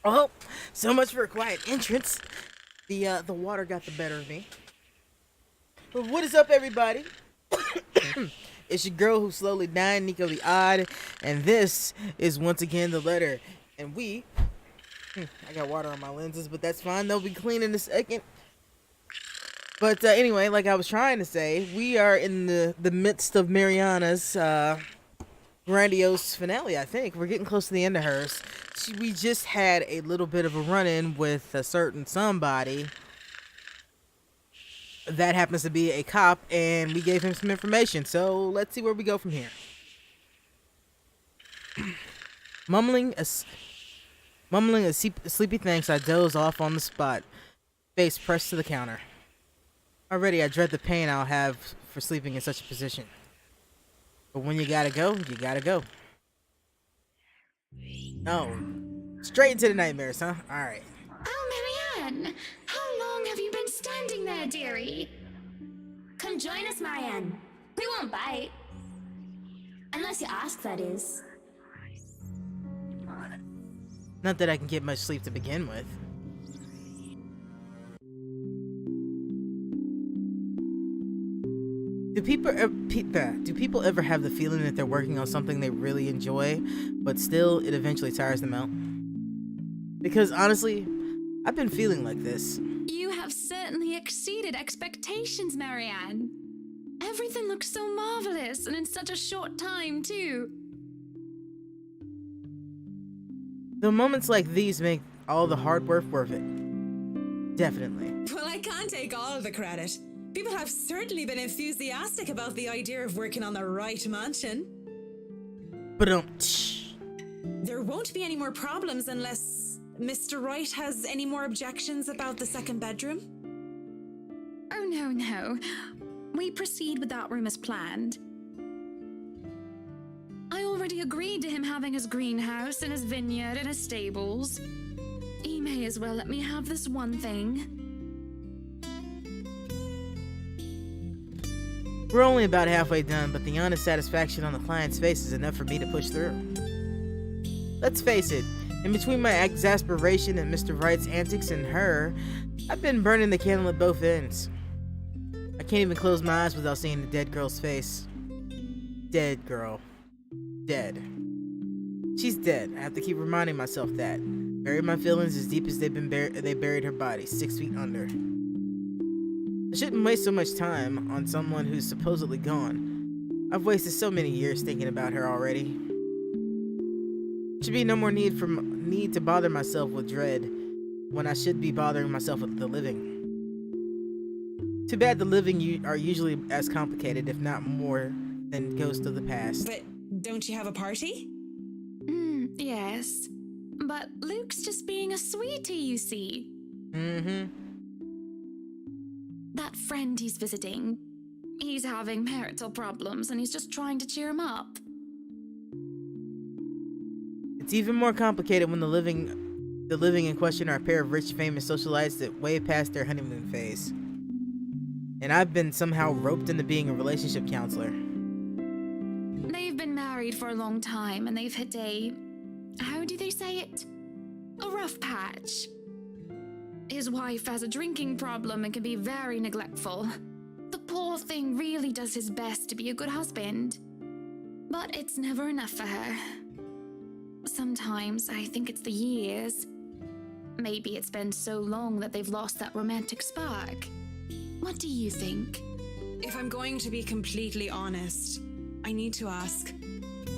Oh, so much for a quiet entrance. The water got the better of me. But what is up, everybody? It's your girl who's slowly dying, Nico the Odd, and this is once again the letter. And I got water on my lenses, but that's fine. They'll be clean in a second. But anyway, like I was trying to say, we are in the midst of Mariana's grandiose finale. I think we're getting close to the end of hers. We just had a little bit of a run-in with a certain somebody that happens to be a cop, and we gave him some information. So let's see where we go from here. Mumbling a sleepy thanks, I doze off on the spot, face pressed to the counter. Already I dread the pain I'll have for sleeping in such a position. But when you gotta go, you gotta go. Oh, straight into the nightmares, huh? Alright. Oh, Marianne! How long have you been standing there, dearie? Come join us, Marianne. We won't bite. Unless you ask, that is. Not that I can get much sleep to begin with. Do people ever have the feeling that they're working on something they really enjoy, but still it eventually tires them out? Because honestly, I've been feeling like this. You have certainly exceeded expectations, Marianne. Everything looks so marvelous, and in such a short time, too. The moments like these make all the hard work worth it. Definitely. Well, I can't take all of the credit. People have certainly been enthusiastic about the idea of working on the right mansion. But there won't be any more problems unless Mr. Wright has any more objections about the second bedroom. Oh, no. We proceed with that room as planned. I already agreed to him having his greenhouse and his vineyard and his stables. He may as well let me have this one thing. we're only about halfway done, but the honest satisfaction on the client's face is enough for me to push through. Let's face it, in between my exasperation at Mr. Wright's antics and her, I've been burning the candle at both ends. I can't even close my eyes without seeing the dead girl's face. Dead girl. Dead. She's dead. I have to keep reminding myself that. Buried my feelings as deep as they buried her body, 6 feet under. I shouldn't waste so much time on someone who's supposedly gone. I've wasted so many years thinking about her already. Should be no more need to bother myself with dread when I should be bothering myself with the living. Too bad the living are usually as complicated, if not more, than ghosts of the past. But don't you have a party? Yes. But Luke's just being a sweetie, you see. That friend he's visiting, he's having marital problems and he's just trying to cheer him up. It's even more complicated when the living in question are a pair of rich, famous socialites that way past their honeymoon phase. And I've been somehow roped into being a relationship counselor. They've been married for a long time and they've hit how do they say it? A rough patch. His wife has a drinking problem and can be very neglectful. The poor thing really does his best to be a good husband. But it's never enough for her. Sometimes I think it's the years. Maybe it's been so long that they've lost that romantic spark. What do you think? If I'm going to be completely honest, I need to ask.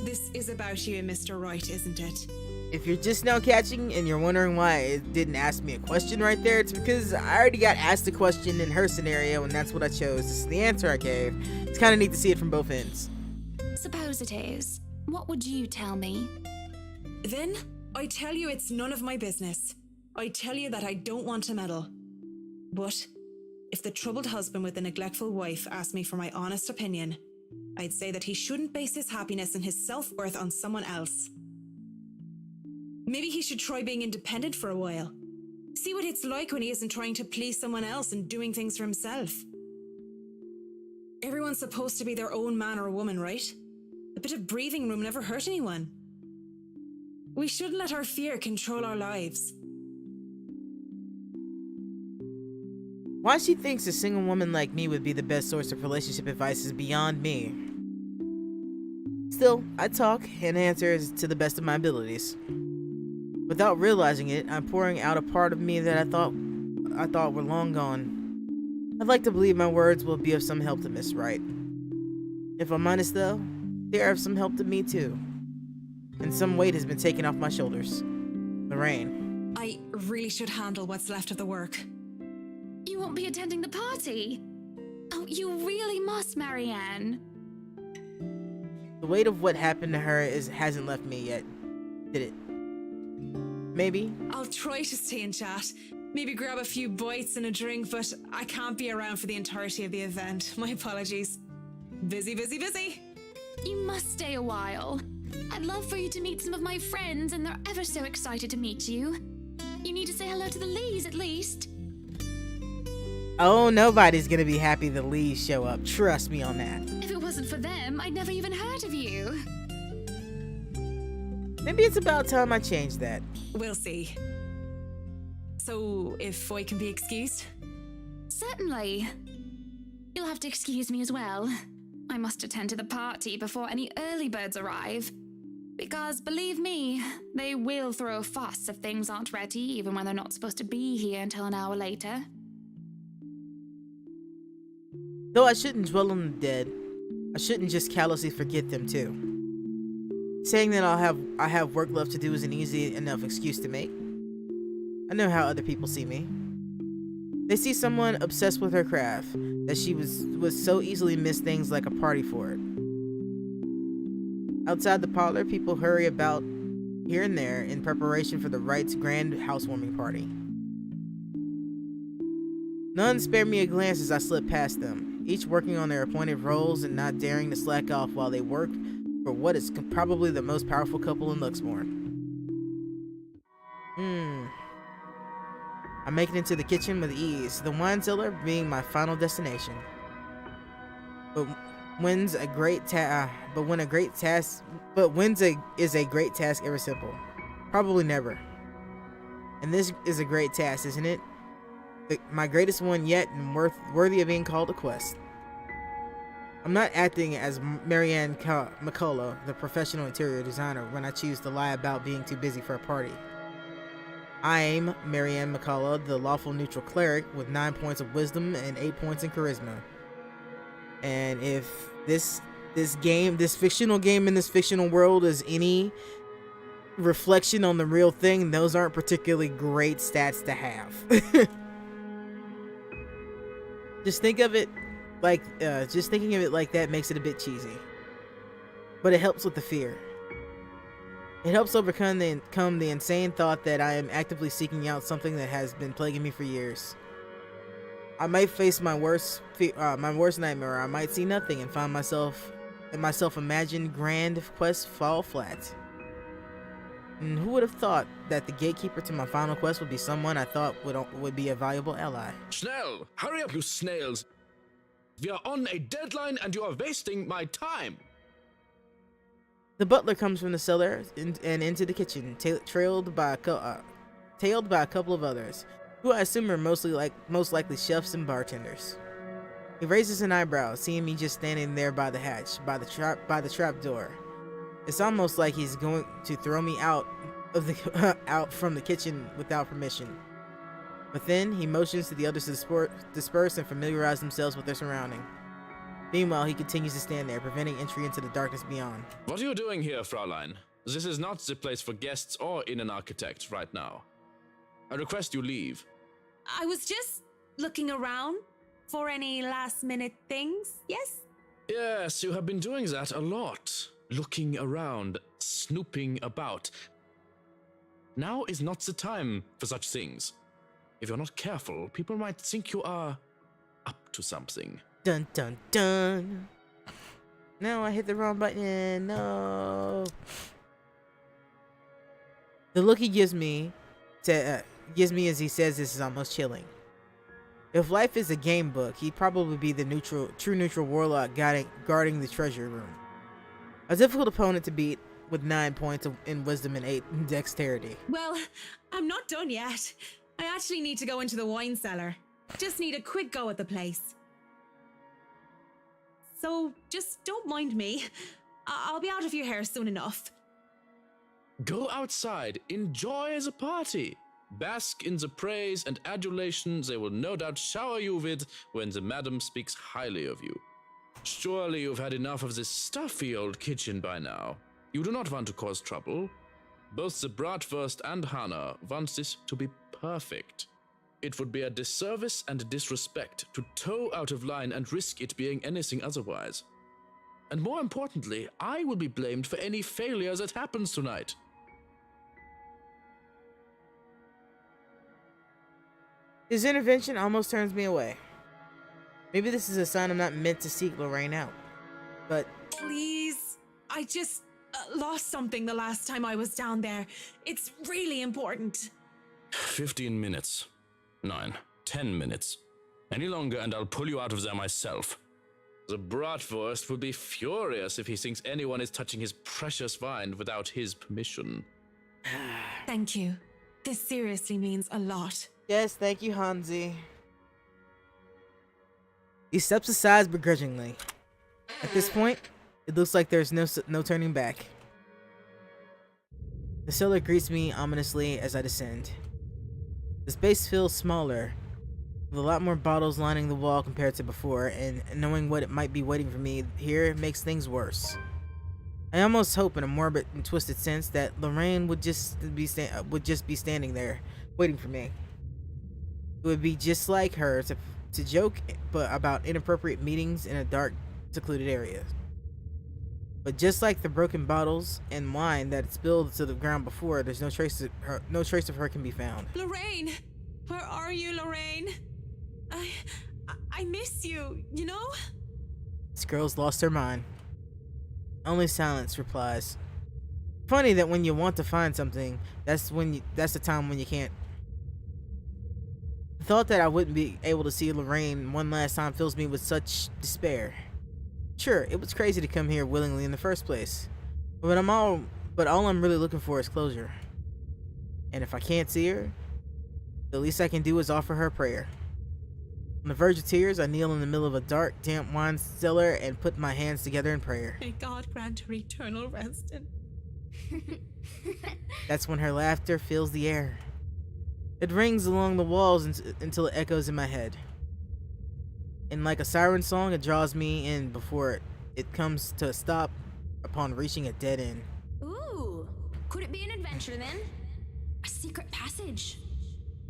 This is about you and Mr. Wright, isn't it? If you're just now catching and you're wondering why it didn't ask me a question right there, it's because I already got asked a question in her scenario and that's what I chose. This is the answer I gave. It's kind of neat to see it from both ends. Suppose it is. What would you tell me? Then, I tell you it's none of my business. I tell you that I don't want to meddle. But, if the troubled husband with the neglectful wife asked me for my honest opinion, I'd say that he shouldn't base his happiness and his self-worth on someone else. Maybe he should try being independent for a while. See what it's like when he isn't trying to please someone else and doing things for himself. Everyone's supposed to be their own man or woman, right? A bit of breathing room never hurt anyone. We shouldn't let our fear control our lives. Why she thinks a single woman like me would be the best source of relationship advice is beyond me. Still, I talk and answer to the best of my abilities. Without realizing it, I'm pouring out a part of me that I thought were long gone. I'd like to believe my words will be of some help to Miss Wright. If I'm honest though, they are of some help to me too. And some weight has been taken off my shoulders. Lorraine. I really should handle what's left of the work. You won't be attending the party? Oh, you really must, Marianne. The weight of what happened to her hasn't left me yet, did it? Maybe. I'll try to stay and chat. Maybe grab a few bites and a drink, but I can't be around for the entirety of the event. My apologies. Busy, busy, busy. You must stay a while. I'd love for you to meet some of my friends, and they're ever so excited to meet you. You need to say hello to the Lees at least. Oh, nobody's gonna be happy the Lees show up. Trust me on that. If it wasn't for them, I'd never even heard of you. Maybe it's about time I changed that. We'll see. So, if I can be excused? Certainly. You'll have to excuse me as well. I must attend to the party before any early birds arrive. Because, believe me, they will throw a fuss if things aren't ready, even when they're not supposed to be here until an hour later. Though I shouldn't dwell on the dead, I shouldn't just callously forget them too. Saying that I have work left to do is an easy enough excuse to make. I know how other people see me. They see someone obsessed with her craft, that she was so easily miss things like a party for it. Outside the parlor, people hurry about here and there in preparation for the Wright's grand housewarming party. None spare me a glance as I slip past them, each working on their appointed roles and not daring to slack off while they work for what is probably the most powerful couple in Luxmore. I make it into the kitchen with ease, the wine cellar being my final destination. But when's a great task ever simple? Probably never. And this is a great task, isn't it? My greatest one yet, and worthy of being called a quest. I'm not acting as Marianne McCullough, the professional interior designer, when I choose to lie about being too busy for a party. I'm Marianne McCullough, the lawful neutral cleric with 9 points of wisdom and 8 points in charisma. And if this fictional game in this fictional world is any reflection on the real thing, those aren't particularly great stats to have. Just thinking of it like that makes it a bit cheesy. But it helps with the fear. It helps overcome the insane thought that I am actively seeking out something that has been plaguing me for years. I might face my worst nightmare. I might see nothing and find myself imagined grand quest fall flat. And who would have thought that the gatekeeper to my final quest would be someone I thought would be a valuable ally? Schnell! Hurry up, you snails! We are on a deadline and you are wasting my time! The butler comes from the cellar and into the kitchen, trailed by a couple of others, who I assume are most likely chefs and bartenders. He raises an eyebrow, seeing me just standing there by the hatch, by the trap door. It's almost like he's going to throw me out from the kitchen without permission. But then he motions to the others to disperse and familiarize themselves with their surrounding. Meanwhile, he continues to stand there, preventing entry into the darkness beyond. What are you doing here, Fraulein? This is not the place for guests or in an architect right now. I request you leave. I was just looking around for any last-minute things, yes? Yes, you have been doing that a lot. Looking around, snooping about. Now is not the time for such things. If you're not careful, people might think you are up to something. Dun dun dun. No, I hit the wrong button. No. The look he gives me as he says this is almost chilling. If life is a game book, he'd probably be the true neutral warlock guarding the treasure room. A difficult opponent to beat with 9 points in wisdom and 8 in dexterity. Well, I'm not done yet. I actually need to go into the wine cellar. Just need a quick go at the place. So just don't mind me. I'll be out of your hair soon enough. Go outside, enjoy the party. Bask in the praise and adulation they will no doubt shower you with when the madam speaks highly of you. Surely you've had enough of this stuffy old kitchen by now. You do not want to cause trouble. Both the bratwurst and Hannah want this to be perfect. It would be a disservice and a disrespect to toe out of line and risk it being anything otherwise. And more importantly, I will be blamed for any failure that happens tonight. His intervention almost turns me away. Maybe this is a sign I'm not meant to seek Lorraine out. But Please, I just lost something the last time I was down there. It's really important. 15 minutes. 9, 10 minutes. Any longer and I'll pull you out of there myself. The bratwurst will be furious if he thinks anyone is touching his precious wine without his permission. Thank you. This seriously means a lot. yes, thank you, Hansi. He steps aside begrudgingly. At this point, it looks like there's no turning back. The cellar greets me ominously as I descend. The space feels smaller, with a lot more bottles lining the wall compared to before, and knowing what it might be waiting for me here makes things worse. I almost hope, in a morbid and twisted sense, that Lorraine would just be standing there, waiting for me. It would be just like her to joke about inappropriate meetings in a dark, secluded area. But just like the broken bottles and wine that spilled to the ground before, there's no trace of her can be found. Lorraine! Where are you, Lorraine? I miss you, you know? This girl's lost her mind. Only silence replies. Funny that when you want to find something, that's the time when you can't. The thought that I wouldn't be able to see Lorraine one last time fills me with such despair. Sure, it was crazy to come here willingly in the first place, but all I'm really looking for is closure. And if I can't see her, the least I can do is offer her a prayer. On the verge of tears, I kneel in the middle of a dark, damp wine cellar and put my hands together in prayer. May God grant her eternal rest and... That's when her laughter fills the air. It rings along the walls until it echoes in my head. And like a siren song, it draws me in before it comes to a stop upon reaching a dead end. Ooh, could it be an adventure then? A secret passage?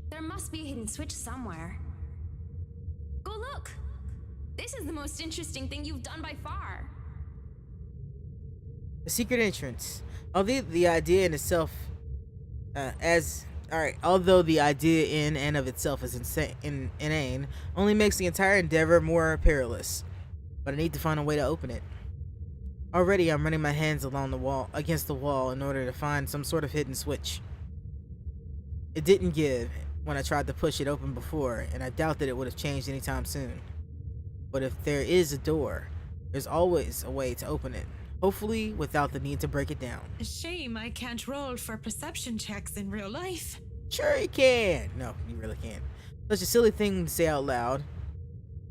There must be a hidden switch somewhere. Go look! This is the most interesting thing you've done by far. A secret entrance. Although the idea in itself is inane, only makes the entire endeavor more perilous. But I need to find a way to open it. Already, I'm running my hands against the wall in order to find some sort of hidden switch. It didn't give when I tried to push it open before, and I doubt that it would have changed anytime soon. But if there is a door, there's always a way to open it. Hopefully, without the need to break it down. A shame I can't roll for perception checks in real life. Sure you can. No, you really can't. Such a silly thing to say out loud.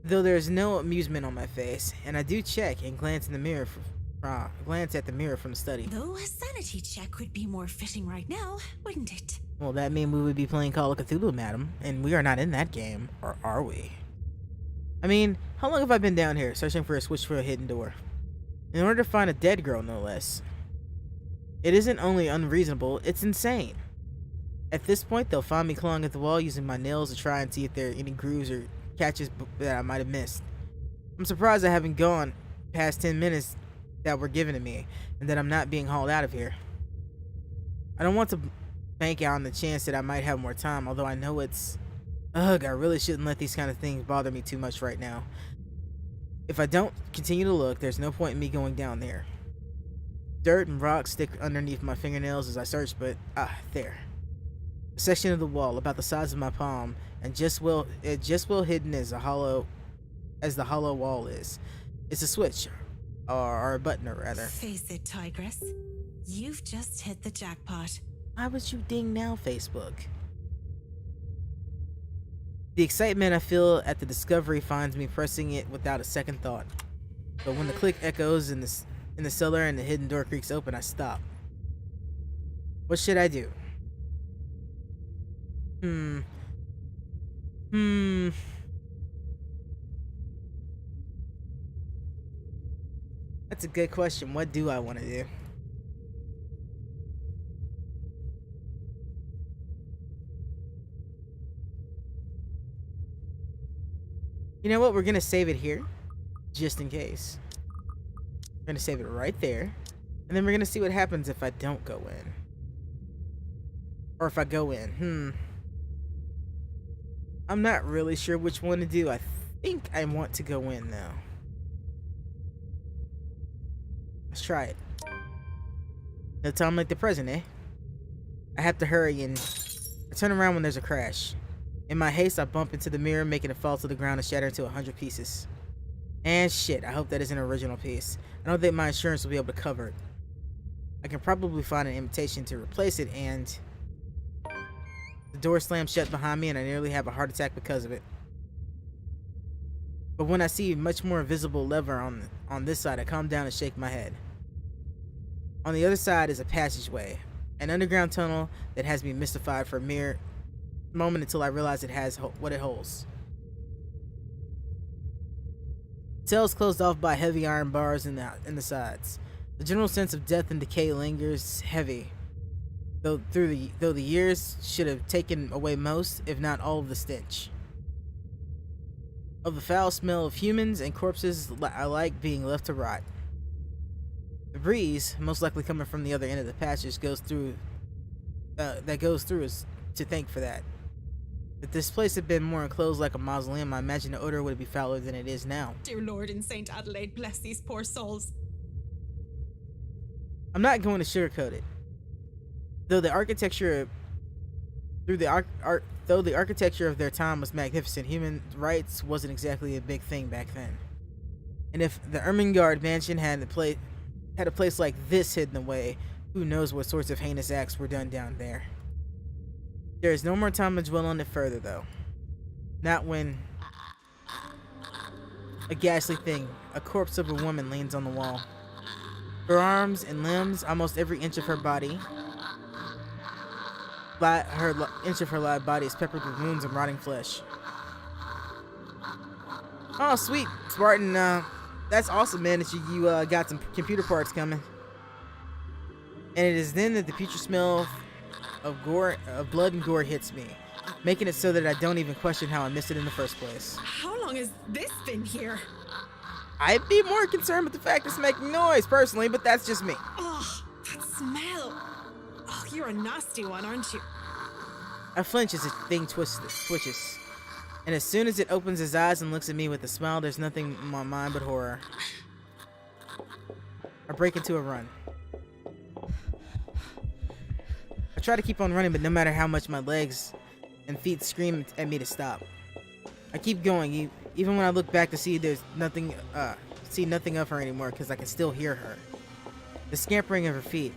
Though there's no amusement on my face, and I do check and glance at the mirror from the study. Though a sanity check would be more fitting right now, wouldn't it? Well, that mean we would be playing Call of Cthulhu, madam, and we are not in that game, or are we? I mean, how long have I been down here searching for a switch for a hidden door? In order to find a dead girl, no less. It isn't only unreasonable, it's insane. At this point, they'll find me clawing at the wall using my nails to try and see if there are any grooves or catches that I might have missed. I'm surprised I haven't gone past 10 minutes that were given to me, and that I'm not being hauled out of here. I don't want to bank out on the chance that I might have more time, although I know it's... Ugh, I really shouldn't let these kind of things bother me too much right now. If I don't continue to look, there's no point in me going down there. Dirt and rocks stick underneath my fingernails as I search, but there. A section of the wall about the size of my palm, and just well hidden as the hollow wall is. It's a switch, or a button, or rather. Face it, Tigress. You've just hit the jackpot. Why would you ding now, Facebook? The excitement I feel at the discovery finds me pressing it without a second thought. But when the click echoes in the cellar and the hidden door creaks open, I stop. What should I do? That's a good question. What do I want to do? You know what? We're gonna save it here, just in case. We're gonna save it right there, and then we're gonna see what happens if I don't go in. Or if I go in. I'm not really sure which one to do. I think I want to go in now. Let's try it. No time like the present, eh? I have to hurry and I turn around when there's a crash. In my haste, I bump into the mirror, making it fall to the ground and shatter into 100 pieces. And shit, I hope that is an original piece. I don't think my insurance will be able to cover it. I can probably find an imitation to replace it, and the door slams shut behind me and I nearly have a heart attack because of it. But when I see a much more visible lever on this side, I calm down and shake my head. On the other side is a passageway, an underground tunnel that has me mystified for a mere moment until I realize it has what it holds. The cell is closed off by heavy iron bars in the sides. The general sense of death and decay lingers heavy, though the years should have taken away most, if not all, of the stench of the foul smell of humans and corpses alike being left to rot. The breeze, most likely coming from the other end of the passage, goes through is to thank for that. If this place had been more enclosed like a mausoleum, I imagine the odor would be fouler than it is now. Dear Lord in St. Adelaide, bless these poor souls. I'm not going to sugarcoat it. Though the architecture of their time was magnificent, human rights wasn't exactly a big thing back then. And if the Ermengarde mansion had a place like this hidden away, who knows what sorts of heinous acts were done down there. There is no more time to dwell on it further, though. Not when a ghastly thing, a corpse of a woman, leans on the wall. Her arms and limbs, almost every inch of her body, live body is peppered with wounds and rotting flesh. Oh, sweet, Spartan. That's awesome, man, that you got some computer parts coming. And it is then that the putrid smell of blood and gore hits me, making it so that I don't even question how I missed it in the first place. How long has this been here? I'd be more concerned with the fact it's making noise, personally, but that's just me. Oh, that smell. Oh, you're a nasty one, aren't you? I flinch as the thing twitches. And as soon as it opens its eyes and looks at me with a smile, there's nothing in my mind but horror. I break into a run. I try to keep on running, but no matter how much my legs and feet scream at me to stop. I keep going, even when I look back to see nothing of her anymore, because I can still hear her. The scampering of her feet,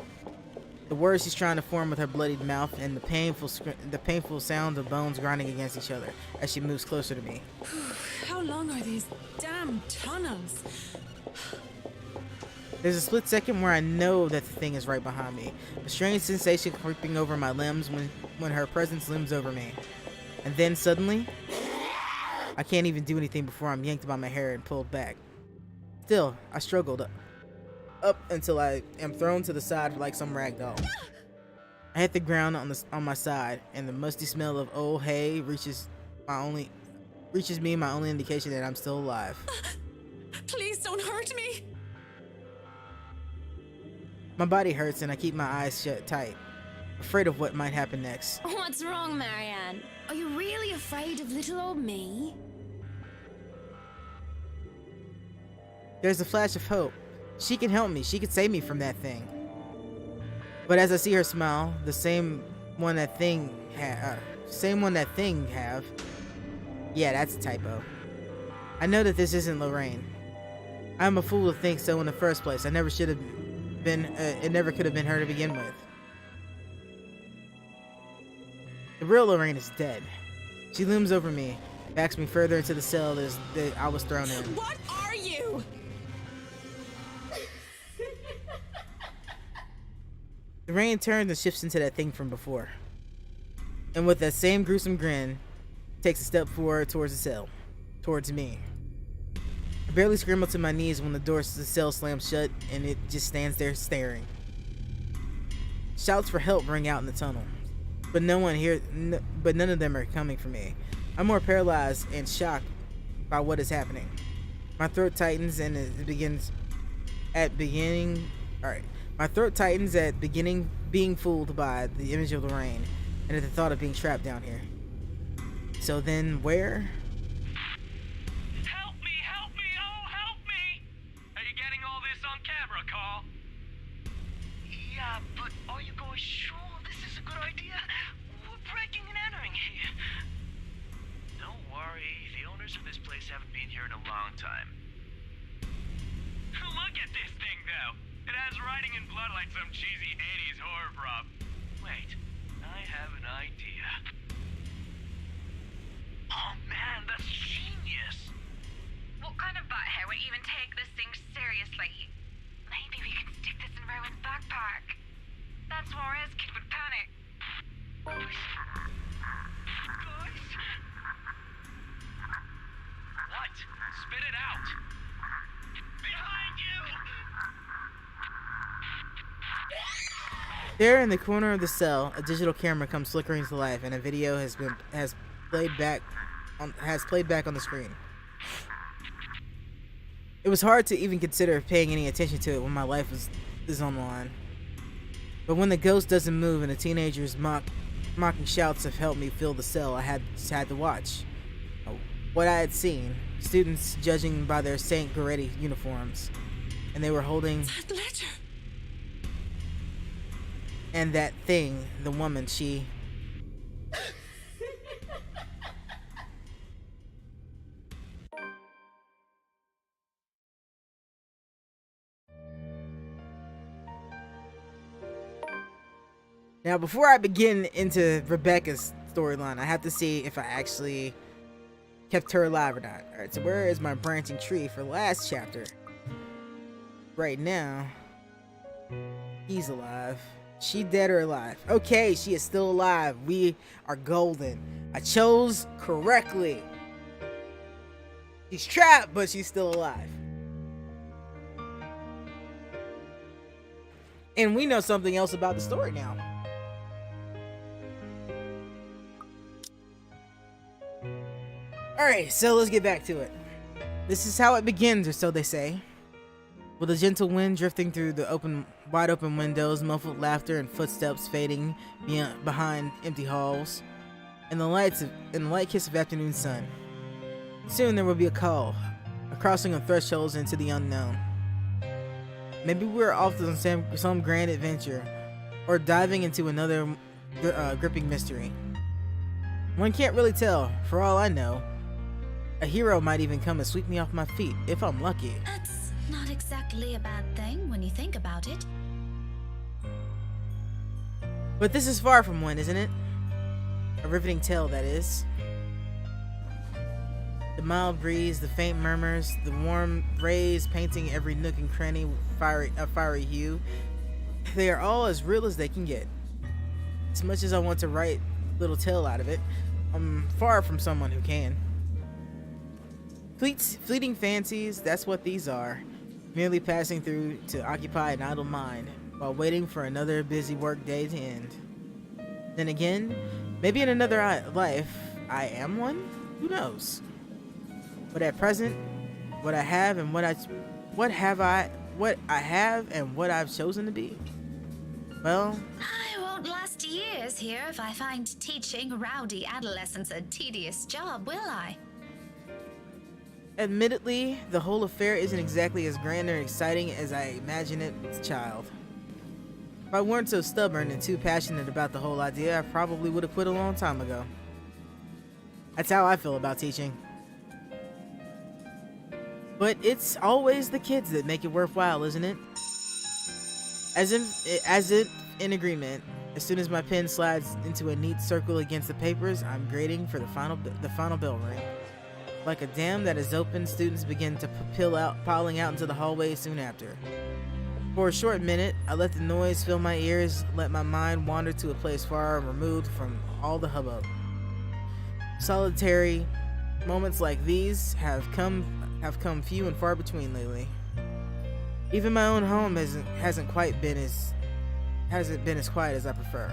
the words she's trying to form with her bloodied mouth, and the painful sound of bones grinding against each other as she moves closer to me. How long are these damn tunnels? There's a split second where I know that the thing is right behind me. A strange sensation creeping over my limbs when her presence looms over me. And then suddenly, I can't even do anything before I'm yanked by my hair and pulled back. Still, I struggled up until I am thrown to the side like some rag doll. I hit the ground on my side, and the musty smell of old hay reaches me, my only indication that I'm still alive. Please don't hurt me. My body hurts and I keep my eyes shut tight, afraid of what might happen next. What's wrong, Marianne? Are you really afraid of little old me? There's a flash of hope. She can help me. She could save me from that thing. But as I see her smile, the same one that thing have. Yeah, that's a typo. I know that this isn't Lorraine. I'm a fool to think so in the first place. I never should have could have been her to begin with. The real Lorraine is dead. She looms over me, backs me further into the cell that I was thrown in. What are you? Lorraine turns and shifts into that thing from before. And with that same gruesome grin, takes a step forward towards the cell. Towards me. I barely scramble to my knees when the door to the cell slams shut and it just stands there staring. Shouts for help ring out in the tunnel. But none of them are coming for me. I'm more paralyzed and shocked by what is happening. My throat tightens and it begins at beginning. Alright. My throat tightens at beginning being fooled by the image of Lorraine and at the thought of being trapped down here. So then where? Help me, oh help me! Are you getting all this on camera, Carl? Yeah, but are you guys sure this is a good idea? We're breaking and entering here. Don't worry, the owners of this place haven't been here in a long time. Look at this thing, though. It has writing in blood like some cheesy 80s horror prop. Wait, I have an idea. Oh man, that's genius! What kind of butthead would even take this thing seriously? Maybe we can stick this in Rowan's backpack. That's where his kid would panic. Guys? What? Spit it out! Behind you! There in the corner of the cell, a digital camera comes flickering to life and a video has played back on the screen. It was hard to even consider paying any attention to it when my life is on the line. But when the ghost doesn't move and the teenagers mocking shouts have helped me fill the cell, I had to watch. What I had seen, students judging by their Saint Goretti uniforms, and they were holding That letter. and that thing, the woman, she... Now, before I begin into Rebecca's storyline, I have to see if I actually kept her alive or not. Alright, so where is my branching tree for last chapter? Right now, he's alive. She dead or alive? Okay, she is still alive. We are golden. I chose correctly. She's trapped, but she's still alive. And we know something else about the story now. Alright, so let's get back to it. This is how it begins, or so they say. With a gentle wind drifting through the wide open windows, muffled laughter and footsteps fading behind empty halls, and the light kiss of afternoon sun. Soon there will be a call, a crossing of thresholds into the unknown. Maybe we're off to some grand adventure, or diving into another gripping mystery. One can't really tell. For all I know, a hero might even come and sweep me off my feet, if I'm lucky. That's not exactly a bad thing when you think about it. But this is far from one, isn't it? A riveting tale, that is. The mild breeze, the faint murmurs, the warm rays painting every nook and cranny a fiery hue. They are all as real as they can get. As much as I want to write a little tale out of it, I'm far from someone who can. Fleeting fancies, that's what these are. Merely passing through to occupy an idle mind, while waiting for another busy work day to end. Then again, maybe in another life, I am one? Who knows? But at present, what I have and what I've chosen to be, well... I won't last years here if I find teaching rowdy adolescents a tedious job, will I? Admittedly, the whole affair isn't exactly as grand or exciting as I imagined it as a child. If I weren't so stubborn and too passionate about the whole idea, I probably would have quit a long time ago. That's how I feel about teaching. But it's always the kids that make it worthwhile, isn't it? As if in agreement, as soon as my pen slides into a neat circle against the papers, I'm grading for the final bell ring. Like a dam that is open, students begin to piling out into the hallway soon after. For a short minute, I let the noise fill my ears, let my mind wander to a place far removed from all the hubbub. Solitary moments like these have come few and far between lately. Even my own home hasn't been as quiet as I prefer.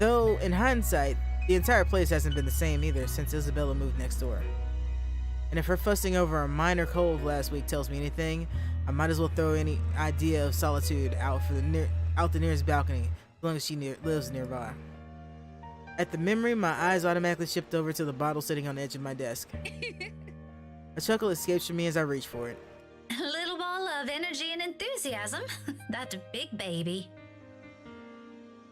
Though in hindsight, the entire place hasn't been the same either since Isabella moved next door. And if her fussing over a minor cold last week tells me anything, I might as well throw any idea of solitude out the nearest balcony, as long as she lives nearby. At the memory, my eyes automatically shift over to the bottle sitting on the edge of my desk. A chuckle escapes from me as I reach for it. A little ball of energy and enthusiasm. That's a big baby.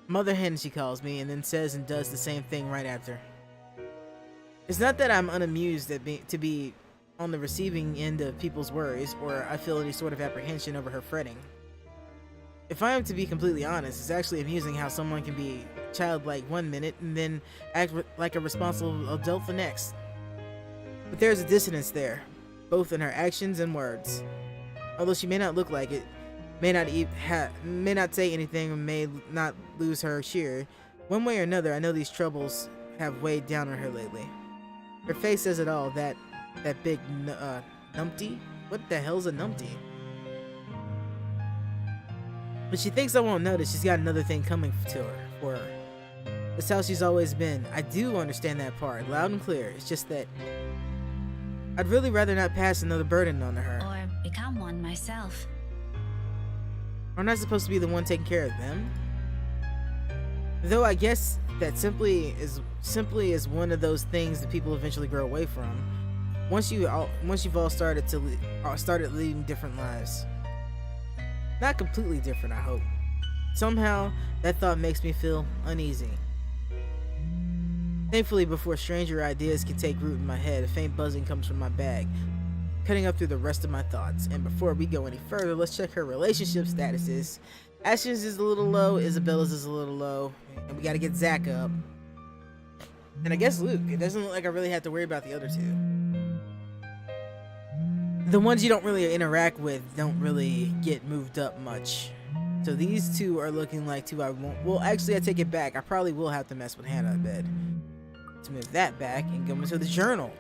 Mother hen, she calls me, and then says and does the same thing right after. It's not that I'm unamused to be on the receiving end of people's worries, or I feel any sort of apprehension over her fretting. If I am to be completely honest, it's actually amusing how someone can be childlike one minute and then act like a responsible adult the next. But there's a dissonance there, both in her actions and words. Although she may not look like it, may not say anything, and may not lose her cheer, one way or another, I know these troubles have weighed down on her lately. Her face says it all. That big numpty? What the hell's a numpty? But she thinks I won't notice. She's got another thing coming for her. That's how she's always been. I do understand that part, loud and clear. It's just that I'd really rather not pass another burden on to her. Or become one myself. Aren't I supposed to be the one taking care of them? Though I guess that simply is one of those things that people eventually grow away from. Once you've all started leading different lives. Not completely different, I hope. Somehow, that thought makes me feel uneasy. Thankfully, before stranger ideas can take root in my head, a faint buzzing comes from my bag, cutting up through the rest of my thoughts. And before we go any further, let's check her relationship statuses. Ashton's is a little low, Isabella's is a little low, and we gotta get Zach up. And I guess Luke. It doesn't look like I really have to worry about the other two. The ones you don't really interact with don't really get moved up much. So these two are looking like two I won't. Well, actually, I take it back. I probably will have to mess with Hannah a bit. To move that back and go into the journal.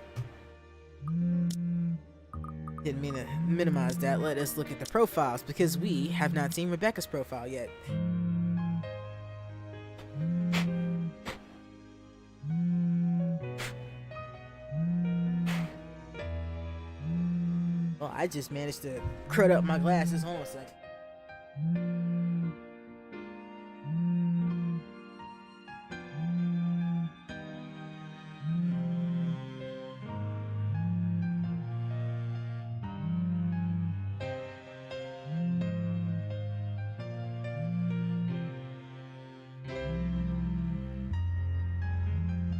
Didn't mean to minimize that. Let us look at the profiles because we have not seen Rebecca's profile yet. Well, I just managed to crud up my glasses. Hold on a second.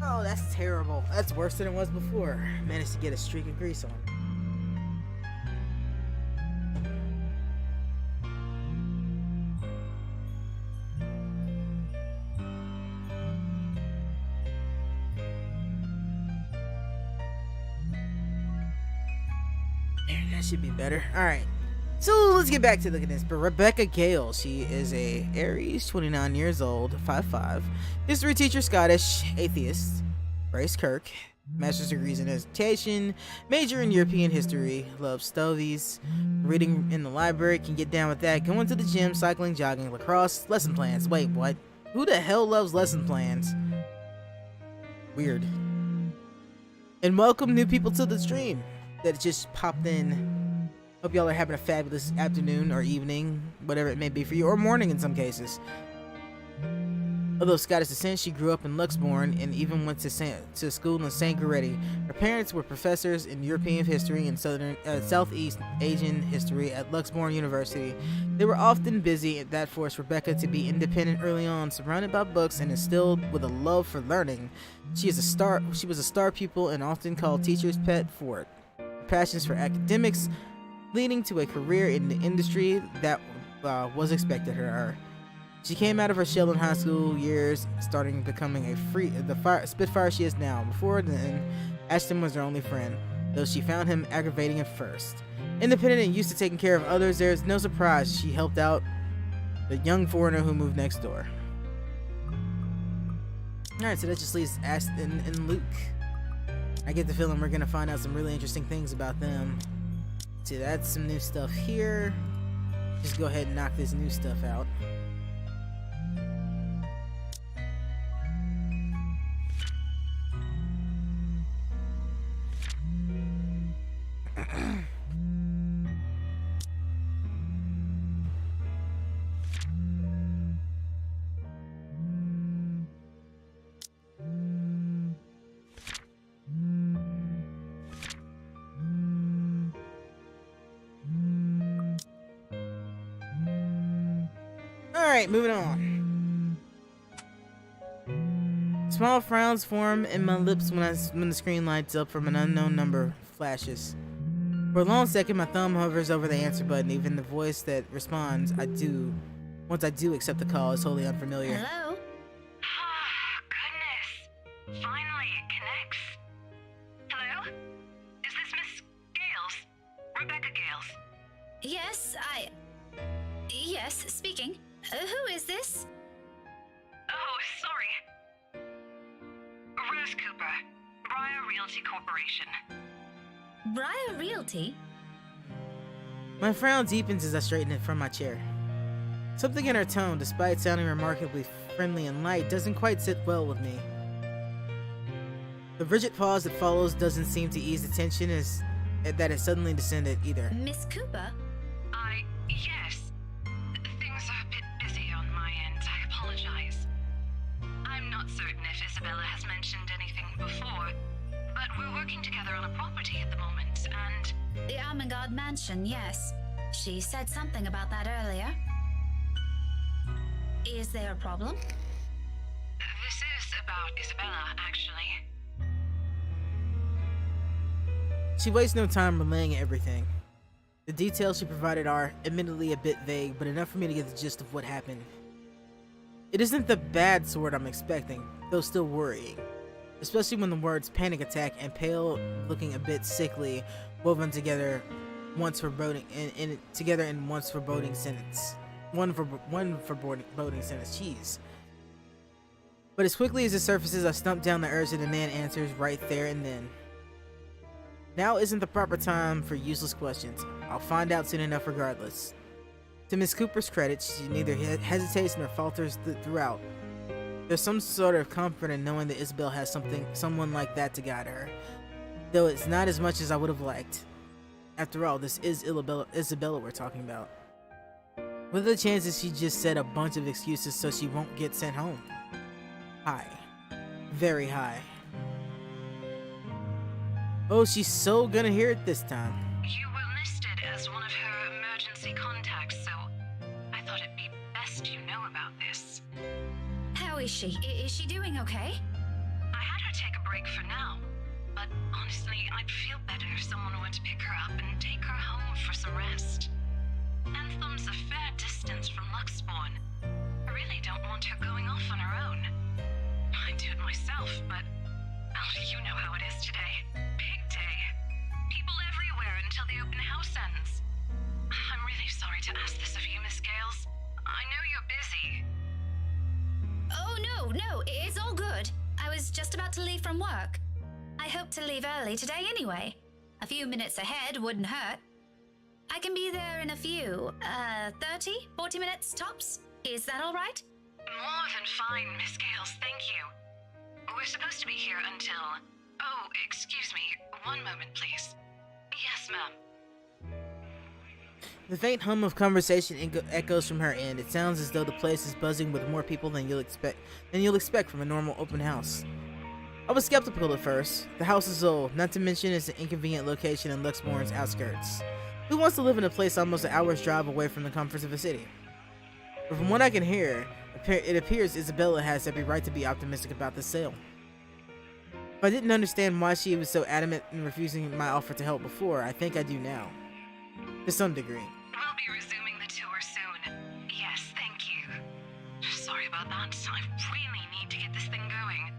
Oh, that's terrible. That's worse than it was before. Managed to get a streak of grease on. There, that should be better. Alright. So let's get back to looking at this. But Rebecca Gale, she is a Aries, 29 years old, 5'5", history teacher, Scottish, atheist, Bryce Kirk, master's degrees in education, major in European history, loves stovies, reading in the library, can get down with that, going to the gym, cycling, jogging, lacrosse, lesson plans. Wait, what? Who the hell loves lesson plans? Weird. And welcome new people to the stream that just popped in. Hope y'all are having a fabulous afternoon or evening, whatever it may be for you, or morning in some cases. Although Scottish descent, she grew up in Luxembourg and even went to school in St. Goretti. Her parents were professors in European history and Southeast Asian history at Luxembourg University. They were often busy. That forced Rebecca to be independent early on, surrounded by books and instilled with a love for learning. She was a star pupil and often called teacher's pet for it. Her passions for academics, leading to a career in the industry that was expected her. She came out of her shell in high school years, starting becoming Spitfire she is now. Before then, Ashton was her only friend, though she found him aggravating at first. Independent and used to taking care of others, there is no surprise she helped out the young foreigner who moved next door. Alright, so that just leaves Ashton and Luke. I get the feeling we're gonna find out some really interesting things about them. See, that's some new stuff here. Just go ahead and knock this new stuff out. Alright, moving on. Small frowns form in my lips when the screen lights up from an unknown number flashes. For a long second, my thumb hovers over the answer button. Even the voice that responds, once I do accept the call, is totally unfamiliar. Hello? Oh, goodness. Finally, it connects. Hello? Is this Miss Gales? Rebecca Gales? Yes, speaking. Who is this? Oh, sorry. Rose Cooper, Briar Realty Corporation. Briar Realty? My frown deepens as I straighten it from my chair. Something in her tone, despite sounding remarkably friendly and light, doesn't quite sit well with me. The rigid pause that follows doesn't seem to ease the tension that it suddenly descended either. Miss Cooper? Yes. Things are a bit busy on my end. I apologize. I'm not certain if Isabella has mentioned anything before, but we're working together on a property at the moment, and... The Armengard Mansion, yes. She said something about that earlier. Is there a problem? This is about Isabella, actually. She wastes no time relaying everything. The details she provided are, admittedly, a bit vague, but enough for me to get the gist of what happened. It isn't the bad sort I'm expecting, though still worrying. Especially when the words panic attack and pale, looking a bit sickly, woven together once foreboding in once foreboding sentence. One foreboding sentence. Jeez. But as quickly as it surfaces, I stump down the urge to demand answers right there and then. Now isn't the proper time for useless questions. I'll find out soon enough regardless. To Miss Cooper's credit, she neither hesitates nor falters throughout. There's some sort of comfort in knowing that Isabel has someone like that to guide her, though it's not as much as I would have liked. After all, this is Isabella we're talking about. What are the chances she just said a bunch of excuses so she won't get sent home? High. Very high. Oh, she's so gonna hear it this time. You were listed as one of her emergency contacts, so I thought it'd be best you know about this. How is she? Is she doing okay? I had her take a break for now, but honestly, I'd feel better if someone were to pick her up and take her home for some rest. Anthem's a fair distance from Luxborn. I really don't want her going off on her own. I'd do it myself, but you know how it is today. Big day. People everywhere until the open house ends. I'm really sorry to ask this of you, Miss Gales. I know you're busy. Oh, no, it's all good. I was just about to leave from work. I hope to leave early today anyway. A few minutes ahead wouldn't hurt. I can be there in a few, 30, 40 minutes tops. Is that all right? More than fine, Miss Gales, thank you. We're supposed to be here until... Oh, excuse me. One moment, please. Yes, ma'am. The faint hum of conversation echoes from her end. It sounds as though the place is buzzing with more people than you'll expect from a normal open house. I was skeptical at first. The house is old, not to mention it's an inconvenient location in Luxborn's outskirts. Who wants to live in a place almost an hour's drive away from the comforts of a city? But from what I can hear, it appears Isabella has every right to be optimistic about the sale. If I didn't understand why she was so adamant in refusing my offer to help before, I think I do now. To some degree. We'll be resuming the tour soon. about that. I really need to get this thing going.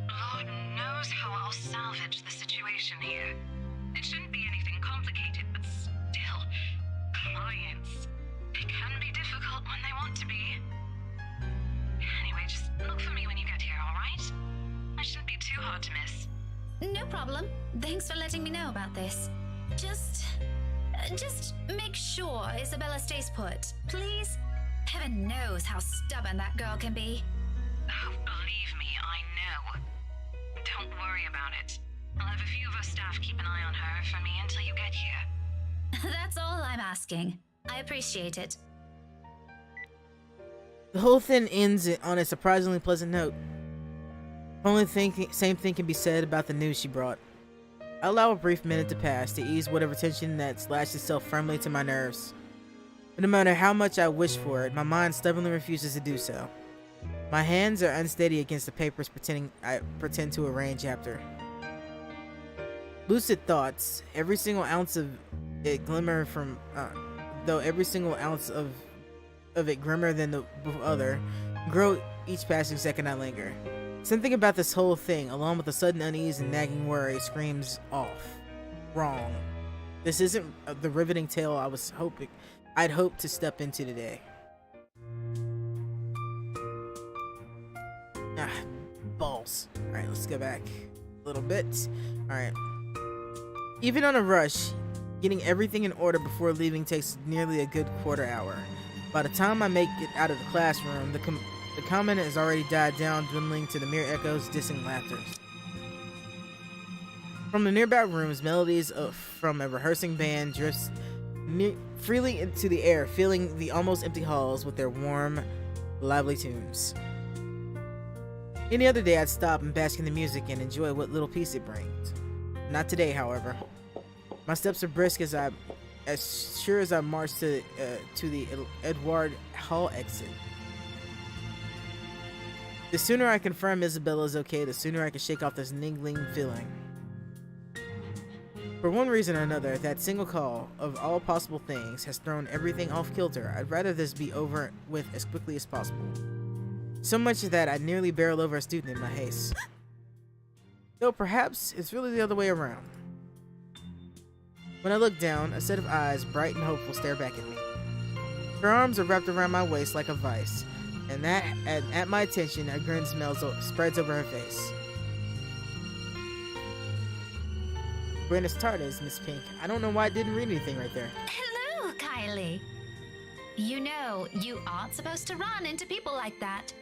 Lord knows how I'll salvage the situation here. It shouldn't be anything complicated, but still, clients. It can be difficult when they want to be. Anyway, just look for me when you get here, alright? I shouldn't be too hard to miss. No problem. Thanks for letting me know about this. Just make sure Isabella stays put, please. Heaven knows how stubborn that girl can be. Oh, believe me, I know. Don't worry about it. I'll have a few of our staff keep an eye on her for me until you get here. That's all I'm asking. I appreciate it. The whole thing ends on a surprisingly pleasant note. Same thing can be said about the news she brought. I allow a brief minute to pass to ease whatever tension that lashed itself firmly to my nerves. But no matter how much I wish for it, my mind stubbornly refuses to do so. My hands are unsteady against the papers I pretend to arrange after. Lucid thoughts, every single ounce of it glimmer from, though every single ounce of it grimmer than the other, grow each passing second I linger. Something about this whole thing, along with a sudden unease and nagging worry, screams off. Wrong. This isn't the riveting tale I'd hoped to step into today. Ah, balls. Alright, let's go back a little bit. Alright. Even on a rush, getting everything in order before leaving takes nearly a good quarter hour. By the time I make it out of the classroom, the comment has already died down, dwindling to the mere echoes, dissing laughter. From the nearby rooms, melodies from a rehearsing band drifts freely into the air, filling the almost empty halls with their warm, lively tunes. Any other day, I'd stop and bask in the music and enjoy what little peace it brings. Not today, however. My steps are brisk as sure as I march to the Edward Hall exit. The sooner I confirm Isabella's okay, the sooner I can shake off this niggling feeling. For one reason or another, that single call, of all possible things, has thrown everything off kilter. I'd rather this be over with as quickly as possible. So much that I'd nearly barrel over a student in my haste. Though perhaps it's really the other way around. When I look down, a set of eyes, bright and hopeful, stare back at me. Her arms are wrapped around my waist like a vice, and at my attention, a grin spreads over her face. Buenas tardes, Miss Pink. I don't know why I didn't read anything right there. Hello, Kylie. You know, you aren't supposed to run into people like that.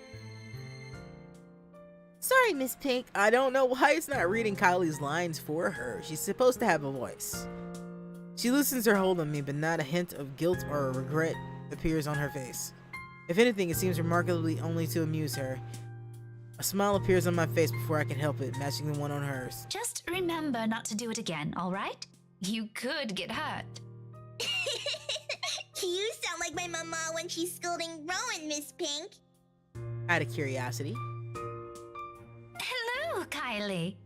Sorry, Miss Pink. I don't know why it's not reading Kylie's lines for her. She's supposed to have a voice. She loosens her hold on me, but not a hint of guilt or regret appears on her face. If anything, it seems remarkably only to amuse her. A smile appears on my face before I can help it, matching the one on hers. Just remember not to do it again, alright? You could get hurt. You sound like my mama when she's scolding Rowan, Miss Pink. Out of curiosity. Hello, Kylie.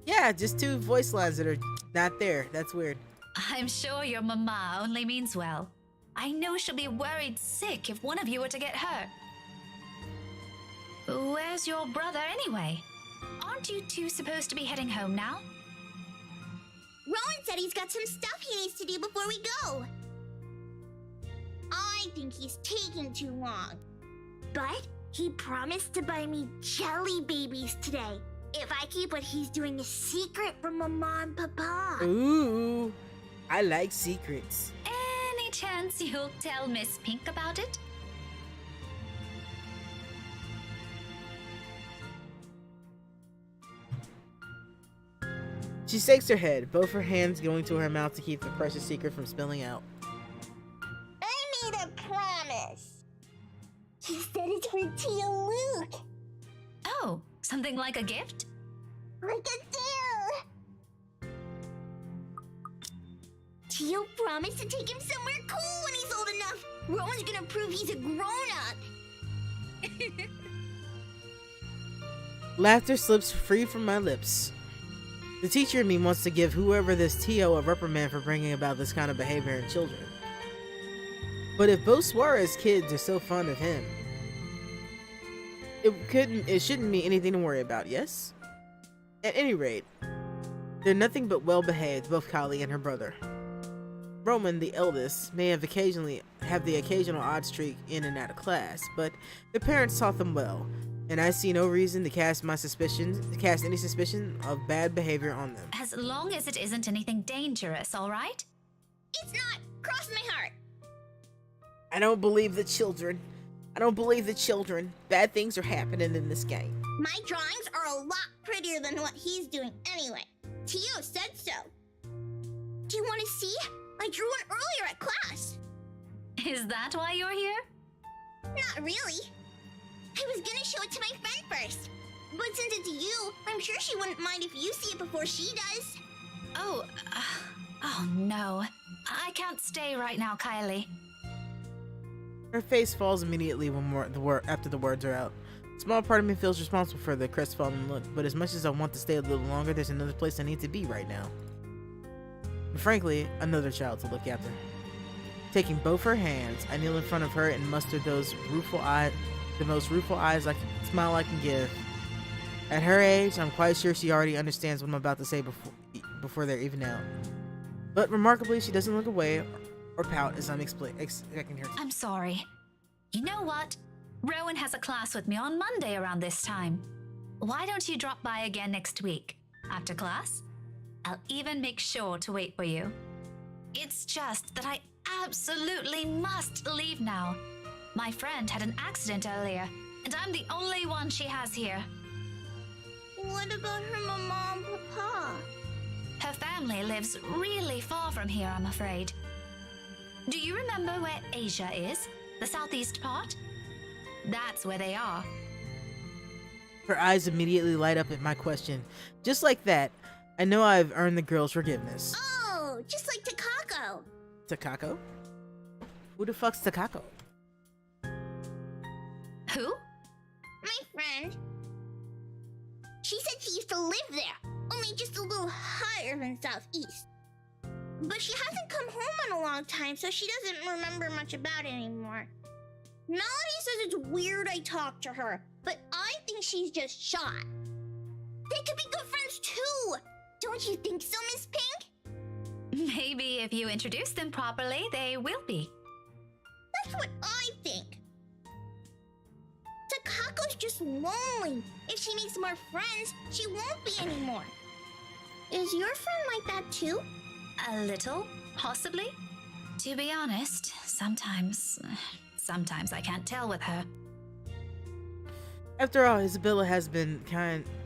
Yeah, just two voice lines that are not there. That's weird. I'm sure your mama only means well. I know she'll be worried sick if one of you were to get hurt. Where's your brother anyway? Aren't you two supposed to be heading home now? Rowan said he's got some stuff he needs to do before we go. I think he's taking too long. But he promised to buy me jelly babies today if I keep what he's doing a secret from Mama and Papa. Ooh, I like secrets. Any chance you'll tell Miss Pink about it? She shakes her head, both her hands going to her mouth to keep the precious secret from spilling out. I made a promise. He said it's for Tia Luke. Oh, something like a gift? Like a deal. Tio promised to take him somewhere cool when he's old enough. Rowan's gonna prove he's a grown-up. Laughter slips free from my lips. The teacher in me wants to give whoever this Tio a reprimand for bringing about this kind of behavior in children. But if both Suarez kids are so fond of him, it shouldn't be anything to worry about, yes? At any rate, they're nothing but well-behaved, both Kylie and her brother. Roman, the eldest, may have the occasional odd streak in and out of class, but their parents taught them well, and I see no reason to cast any suspicion of bad behavior on them. As long as it isn't anything dangerous, all right? It's not. Cross my heart. I don't believe the children. Bad things are happening in this game. My drawings are a lot prettier than what he's doing anyway. Tio said so. Do you want to see? I drew one earlier at class. Is that why you're here? Not really. I was gonna show it to my friend first. But since it's you, I'm sure she wouldn't mind if you see it before she does. Oh no. I can't stay right now, Kylie. Her face falls immediately after the words are out. A small part of me feels responsible for the crestfallen look, but as much as I want to stay a little longer, there's another place I need to be right now. And frankly, another child to look after. Taking both her hands, I kneel in front of her and muster the most rueful eyes smile I can give. At her age, I'm quite sure she already understands what I'm about to say before they're even out. But remarkably, she doesn't look away or pout as I'm expecting her to. I'm sorry. You know what? Rowan has a class with me on Monday around this time. Why don't you drop by again next week? After class? I'll even make sure to wait for you. It's just that I absolutely must leave now. My friend had an accident earlier, and I'm the only one she has here. What about her mama and papa? Her family lives really far from here, I'm afraid. Do you remember where Asia is? The southeast part? That's where they are. Her eyes immediately light up at my question. Just like that, I know I've earned the girl's forgiveness. Oh, just like Takako. Takako? Who the fuck's Takako? Who? My friend. She said she used to live there, only just a little higher than southeast. But she hasn't come home in a long time, so she doesn't remember much about it anymore. Melody says it's weird I talked to her, but I think she's just shy. They could be good friends too! Don't you think so, Miss Pink? Maybe if you introduce them properly, they will be. That's what I think. Takako's just lonely. If she makes more friends, she won't be anymore. Is your friend like that too? A little, possibly. To be honest, sometimes I can't tell with her. After all, Isabella has been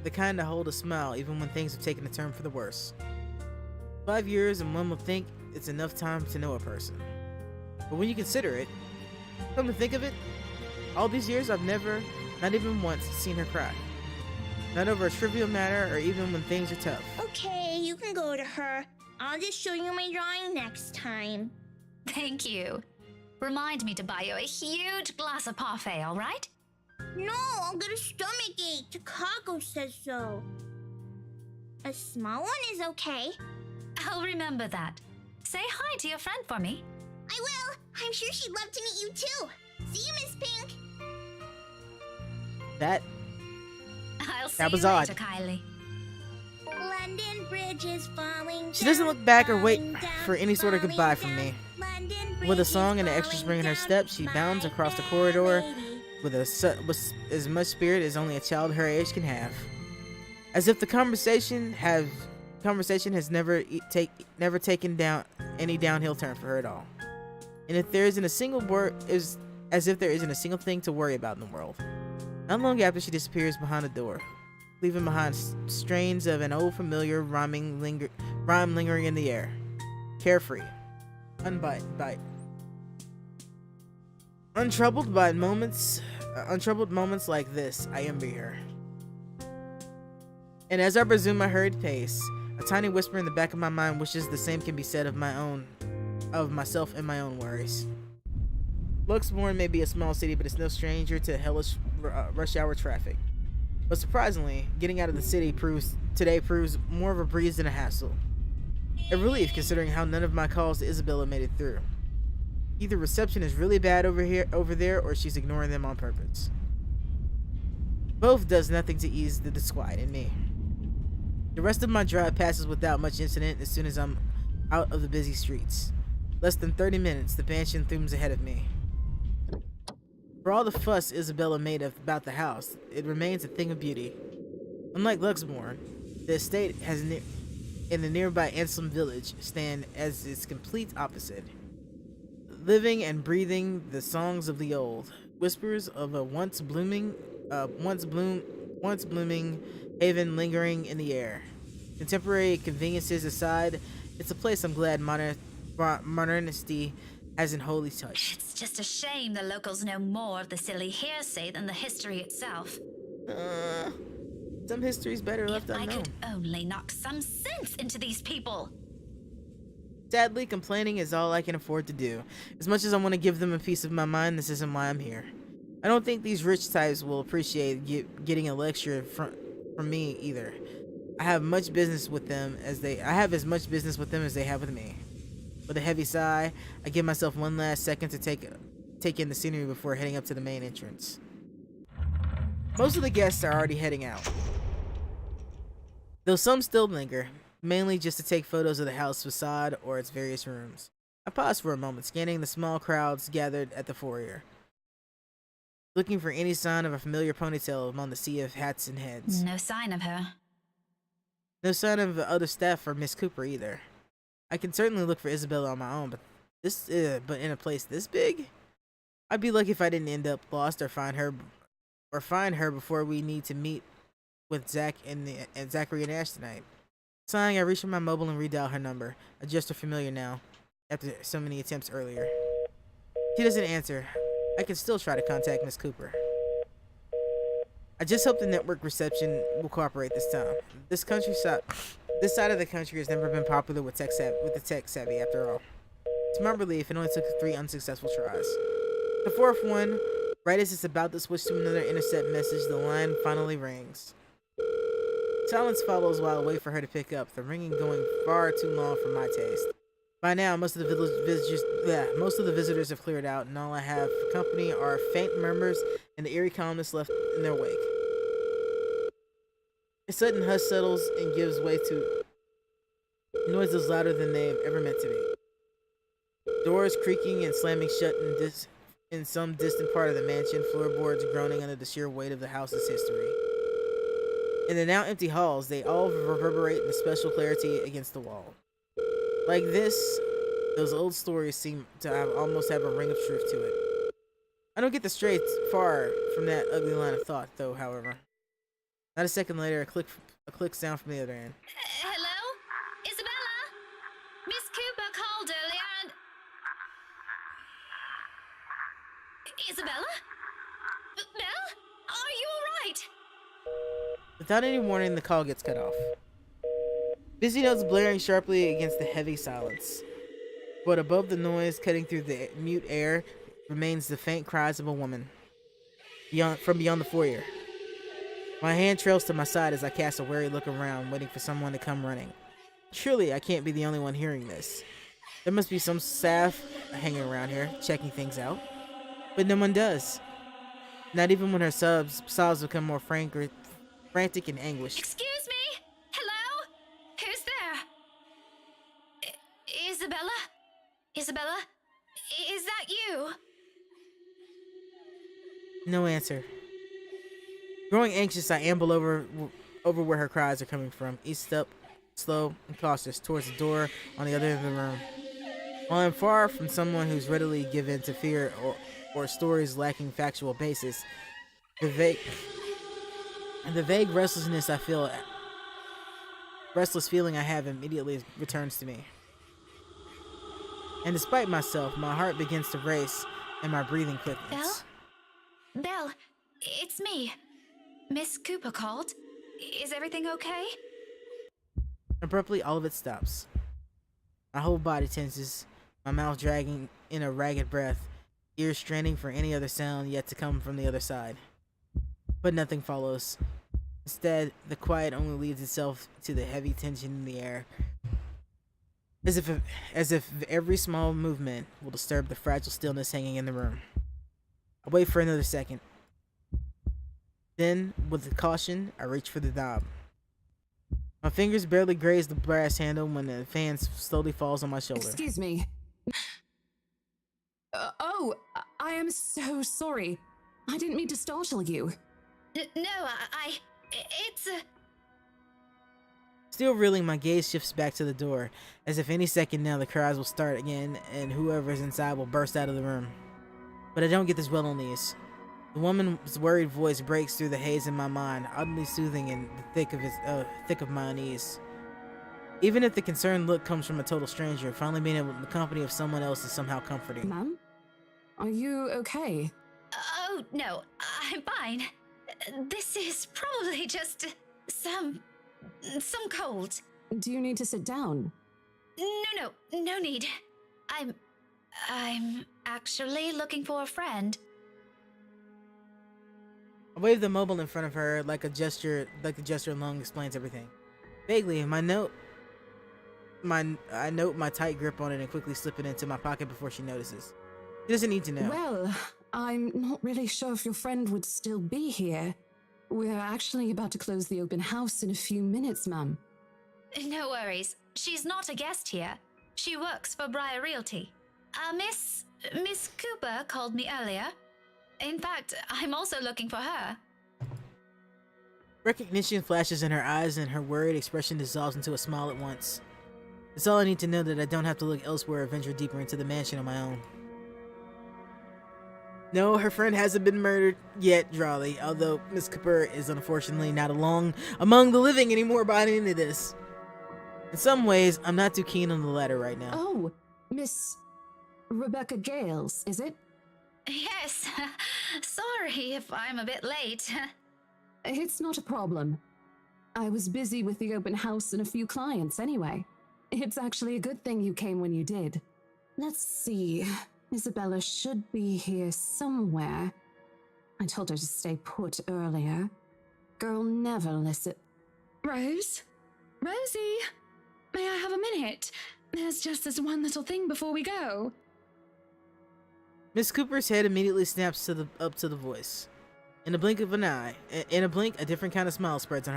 the kind to hold a smile even when things have taken a turn for the worse. 5 years and one would think it's enough time to know a person. But when you consider it, come to think of it, all these years I've never, not even once, seen her cry. Not over a trivial matter or even when things are tough. Okay, you can go to her. I'll just show you my drawing next time. Thank you. Remind me to buy you a huge glass of parfait, all right? No, I'll get a stomachache. Takako says so. A small one is okay. I'll remember that. Say hi to your friend for me. I will. I'm sure she'd love to meet you too. See you, Miss Pink. I'll see That was you odd. later, Kylie. London Bridge is falling She doesn't look back or wait falling for any sort of falling goodbye from me. London With a Bridge song is and an extra spring in her falling step, she down, bounds my across the fair corridor lady. with as much spirit as only a child her age can have. As if the conversation has never taken down any downhill turn for her at all. And if there isn't a single thing to worry about in the world. Not long after, she disappears behind a door, leaving behind strains of an old familiar rhyme lingering in the air. Carefree, unbite. Untroubled moments like this, I envy her. And as I resume my hurried pace, a tiny whisper in the back of my mind wishes the same can be said of myself and my own worries. Luxembourg may be a small city, but it's no stranger to hellish rush hour traffic. But surprisingly, getting out of the city proves more of a breeze than a hassle. A relief considering how none of my calls to Isabella made it through. Either reception is really bad over there, or she's ignoring them on purpose. Both does nothing to ease the disquiet in me. The rest of my drive passes without much incident as soon as I'm out of the busy streets. Less than 30 minutes, the mansion looms ahead of me. For all the fuss Isabella made about the house, it remains a thing of beauty. Unlike Luxmore, the estate in the nearby Anselm village stand as its complete opposite. Living and breathing the songs of the old, whispers of a once blooming haven lingering in the air. Contemporary conveniences aside, it's a place I'm glad modernity hasn't wholly touched. It's just a shame the locals know more of the silly hearsay than the history itself. Some history's better left If I unknown. could only knock some sense into these people. Sadly, complaining is all I can afford to do. As much as I want to give them a piece of my mind, this isn't why I'm here. I don't think these rich types will appreciate getting a lecture from me either. I have as much business with them as they have with me. With a heavy sigh, I give myself one last second to take in the scenery before heading up to the main entrance. Most of the guests are already heading out, though some still linger, mainly just to take photos of the house facade or its various rooms. I pause for a moment, scanning the small crowds gathered at the foyer, looking for any sign of a familiar ponytail among the sea of hats and heads. No sign of her. No sign of the other staff or Miss Cooper either. I can certainly look for Isabella on my own, but in a place this big, I'd be lucky if I didn't end up lost or find her before we need to meet with Zach and Zachary and Ash tonight. Sighing, I reach for my mobile and redial her number, a gesture familiar now, after so many attempts earlier. She doesn't answer. I can still try to contact Miss Cooper. I just hope the network reception will cooperate this time. This side of the country has never been popular with the tech savvy, after all. To my relief, it only took 3 unsuccessful tries. The fourth one, right as it's about to switch to another intercept message, the line finally rings. Silence follows while I wait for her to pick up, the ringing going far too long for my taste. By now, most of the visitors have cleared out, and all I have for company are faint murmurs and the eerie calmness left in their wake. A sudden hush settles and gives way to noises louder than they have ever meant to be. Doors creaking and slamming shut in some distant part of the mansion, floorboards groaning under the sheer weight of the house's history. In the now empty halls, they all reverberate in a special clarity against the wall. Like this, those old stories seem to almost have a ring of truth to it. I don't get the straight far from that ugly line of thought, though, however. Not a second later, a click sound from the other end. Hello? Isabella? Miss Cooper called earlier and... Isabella? Belle? Are you alright? Without any warning, the call gets cut off. Busy notes blaring sharply against the heavy silence. But above the noise cutting through the mute air remains the faint cries of a woman from beyond the foyer. My hand trails to my side as I cast a wary look around, waiting for someone to come running. Surely I can't be the only one hearing this. There must be some staff hanging around here, checking things out. But no one does. Not even when her sobs become more frantic and anguished. Excuse me? Hello? Who's there? Isabella? Isabella? Is that you? No answer. Growing anxious, I amble over where her cries are coming from, each step slow and cautious towards the door on the other end of the room. While I'm far from someone who's readily given to fear or stories lacking factual basis, the vague restless feeling I have immediately returns to me. And despite myself, my heart begins to race and my breathing quickens. Belle, it's me. Miss Cooper called. Is everything okay? Abruptly, all of it stops. My whole body tenses, my mouth dragging in a ragged breath, ears straining for any other sound yet to come from the other side. But nothing follows. Instead, the quiet only leads itself to the heavy tension in the air. as if every small movement will disturb the fragile stillness hanging in the room. I wait for another second. Then, with caution, I reach for the knob. My fingers barely graze the brass handle when the fan slowly falls on my shoulder. Excuse me. I am so sorry. I didn't mean to startle you. No, it's Still reeling, my gaze shifts back to the door, as if any second now the cries will start again and whoever is inside will burst out of the room. But I don't get this well on these. The woman's worried voice breaks through the haze in my mind, oddly soothing in the thick of my unease. Even if the concerned look comes from a total stranger, finally being able in the company of someone else is somehow comforting. Ma'am? Are you okay? Oh, no, I'm fine. This is probably just some cold. Do you need to sit down? No need. I'm actually looking for a friend. I wave the mobile in front of her like the gesture alone explains everything. Vaguely, I note my tight grip on it and quickly slip it into my pocket before she notices. She doesn't need to know. Well, I'm not really sure if your friend would still be here. We're actually about to close the open house in a few minutes, ma'am. No worries. She's not a guest here. She works for Briar Realty. Miss Cooper called me earlier. In fact, I'm also looking for her. Recognition flashes in her eyes and her worried expression dissolves into a smile at once. It's all I need to know that I don't have to look elsewhere or venture deeper into the mansion on my own. No, her friend hasn't been murdered yet, drawly, although Miss Cooper is unfortunately not among the living anymore by any of this. In some ways, I'm not too keen on the latter right now. Oh, Miss Rebecca Gales, is it? Yes. Sorry if I'm a bit late. It's not a problem. I was busy with the open house and a few clients anyway. It's actually a good thing you came when you did. Let's see. Isabella should be here somewhere. I told her to stay put earlier. Girl never listen. Rose? Rosie? May I have a minute? There's just this one little thing before we go. Miss Cooper's head immediately snaps up to the voice. In a blink of an eye, a different kind of smile spreads on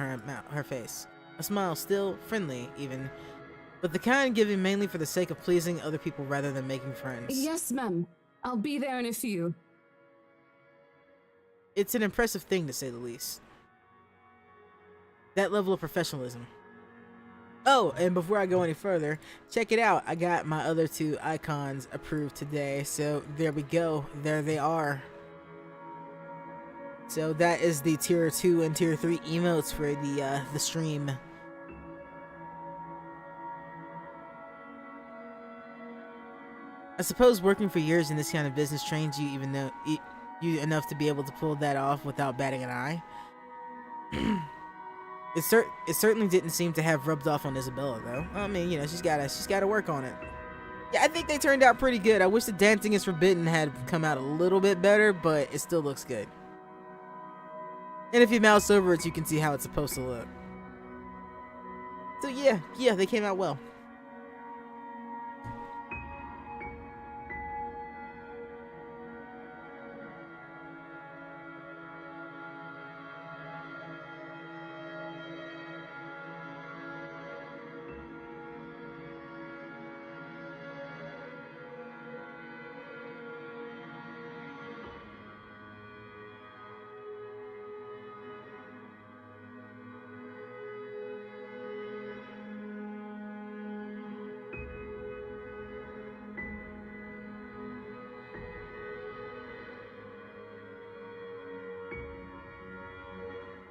her face. A smile still friendly, even, but the kind given mainly for the sake of pleasing other people rather than making friends. Yes, ma'am. I'll be there in a few. It's an impressive thing, to say the least. That level of professionalism. Oh, and before I go any further, check it out. I got my other two icons approved today, so there we go. There they are. So that is the tier 2 and tier 3 emotes for the stream. I suppose working for years in this kind of business trains you you enough to be able to pull that off without batting an eye. It certainly didn't seem to have rubbed off on Isabella, though. I mean, you know, she's gotta work on it. Yeah, I think they turned out pretty good. I wish the Dancing is Forbidden had come out a little bit better, but it still looks good. And if you mouse over it, you can see how it's supposed to look. So yeah, they came out well.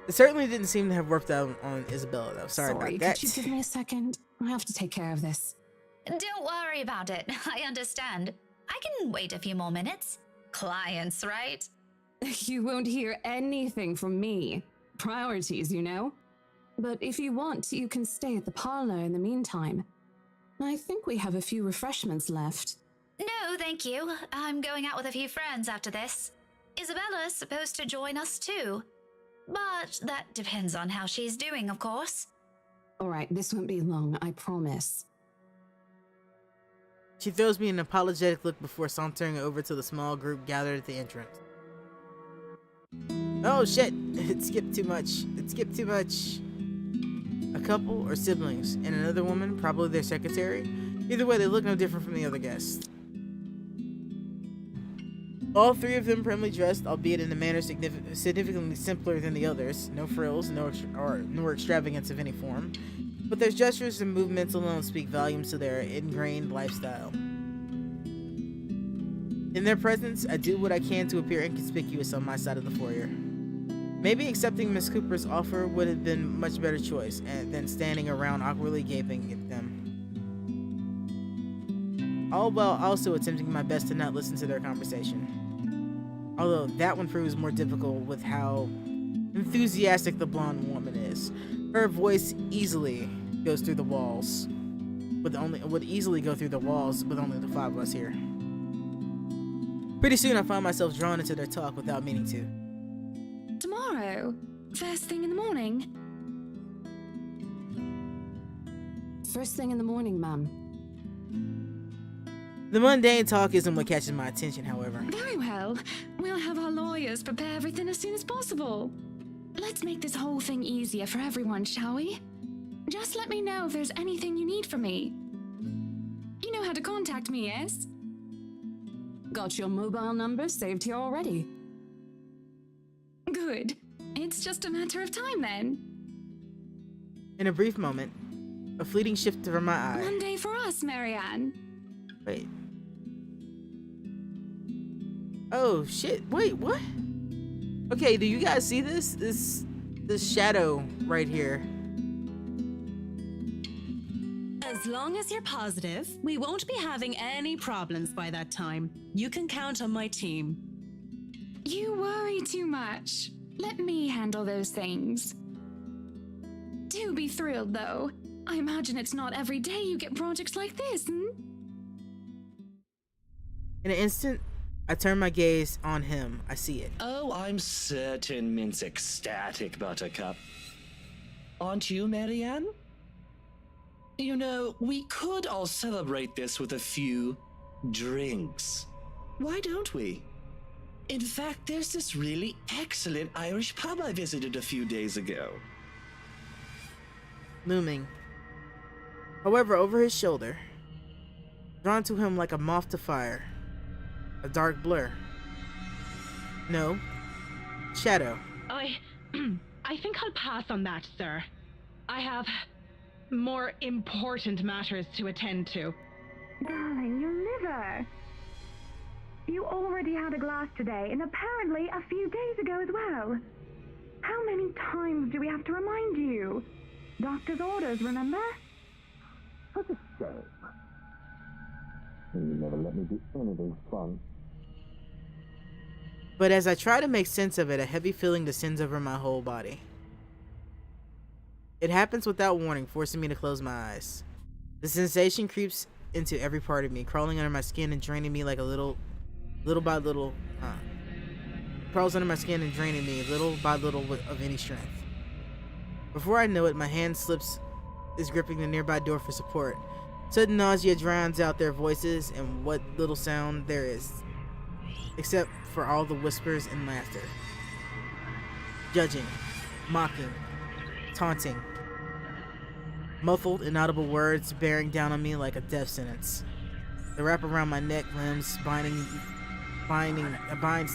It certainly didn't seem to have worked out on Isabella, though. Sorry about that. Could you give me a second? I have to take care of this. Don't worry about it. I understand. I can wait a few more minutes. Clients, right? You won't hear anything from me. Priorities, you know? But if you want, you can stay at the parlor in the meantime. I think we have a few refreshments left. No, thank you. I'm going out with a few friends after this. Isabella's supposed to join us too. But that depends on how she's doing, of course. All right, this won't be long, I promise. She throws me an apologetic look before sauntering over to the small group gathered at the entrance. Oh shit! It skipped too much. It skipped too much. A couple or siblings, and another woman, probably their secretary. Either way, they look no different from the other guests. All three of them primly dressed, albeit in a manner significantly simpler than the others. No frills, nor extravagance of any form. But their gestures and movements alone speak volumes to their ingrained lifestyle. In their presence, I do what I can to appear inconspicuous on my side of the foyer. Maybe accepting Miss Cooper's offer would have been a much better choice than standing around awkwardly gaping at them. All while also attempting my best to not listen to their conversation. Although that one proves more difficult with how enthusiastic the blonde woman is. Her voice easily goes through the walls. Would easily go through the walls with only the five of us here. Pretty soon I find myself drawn into their talk without meaning to. Tomorrow? First thing in the morning? First thing in the morning, ma'am. The mundane talk isn't what catches my attention, however. Very well. We'll have our lawyers prepare everything as soon as possible. Let's make this whole thing easier for everyone, shall we? Just let me know if there's anything you need from me. You know how to contact me, yes? Got your mobile number saved here already. Good. It's just a matter of time then. In a brief moment, a fleeting shift from my eye. Monday for us, Marianne. Wait. Oh shit! Wait, what? Okay, do you guys see this? This shadow right here. As long as you're positive, we won't be having any problems by that time. You can count on my team. You worry too much. Let me handle those things. Do be thrilled, though. I imagine it's not every day you get projects like this, hmm? In an instant, I turn my gaze on him. I see it. Oh, I'm certain Mint's ecstatic, Buttercup. Aren't you, Marianne? You know, we could all celebrate this with a few drinks. Why don't we? In fact, there's this really excellent Irish pub I visited a few days ago. Looming. However, over his shoulder, drawn to him like a moth to fire, a dark blur. No. Shadow. I think I'll pass on that, sir. I have more important matters to attend to. Darling, your liver. You already had a glass today, and apparently a few days ago as well. How many times do we have to remind you? Doctor's orders, remember? Such a shame. You never let me do anything fun. But as I try to make sense of it, a heavy feeling descends over my whole body. It happens without warning, forcing me to close my eyes. The sensation creeps into every part of me, crawling under my skin and draining me like a little by little, crawls under my skin and draining me little by little of any strength. Before I know it, my hand is gripping the nearby door for support. Sudden nausea drowns out their voices and what little sound there is, except for all the whispers and laughter. Judging, mocking, taunting. Muffled, inaudible words bearing down on me like a death sentence. The wrap around my neck, limbs binds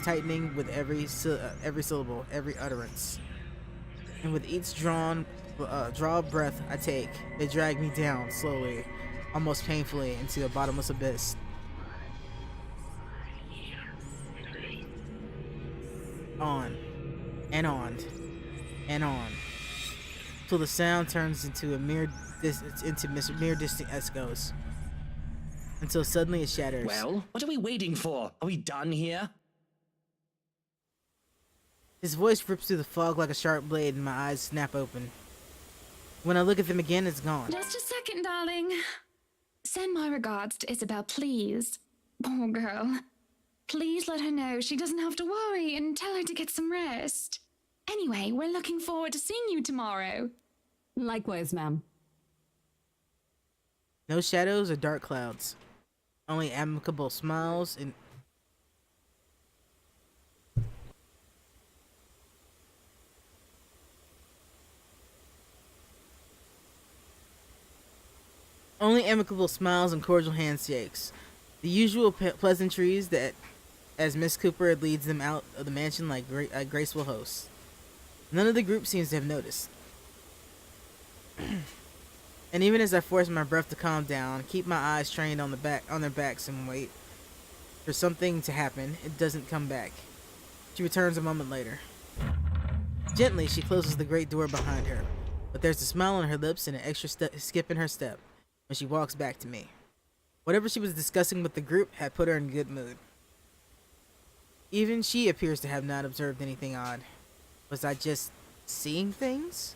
tightening with every syllable, every utterance. And with each draw breath I take, they drag me down slowly, almost painfully, into a bottomless abyss. On, and on, and on, till the sound turns into mere distant echoes. Until suddenly it shatters. Well, what are we waiting for? Are we done here? His voice rips through the fog like a sharp blade and my eyes snap open. When I look at them again, it's gone. Just a second, darling. Send my regards to Isabel, please. Poor girl. Please let her know she doesn't have to worry and tell her to get some rest. Anyway, we're looking forward to seeing you tomorrow. Likewise, ma'am. No shadows or dark clouds. Only amicable smiles and cordial handshakes. The usual pleasantries that as Miss Cooper leads them out of the mansion like graceful hosts. None of the group seems to have noticed. And even as I force my breath to calm down, keep my eyes trained on their backs and wait for something to happen, it doesn't come back. She returns a moment later. Gently, she closes the great door behind her, but there's a smile on her lips and an extra skip in her step when she walks back to me. Whatever she was discussing with the group had put her in a good mood. Even she appears to have not observed anything odd. Was I just seeing things?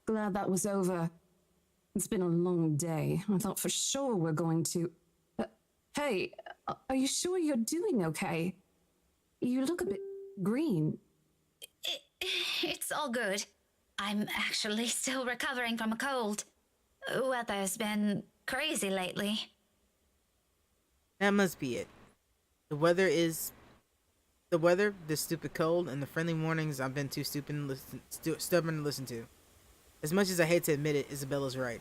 Glad that was over. It's been a long day. I thought for sure we're going to... hey, are you sure you're doing okay? You look a bit green. It's all good. I'm actually still recovering from a cold. Weather's been crazy lately. That must be it. The weather, this stupid cold, and the friendly mornings I've been too stubborn to listen to. As much as I hate to admit it, Isabella's right.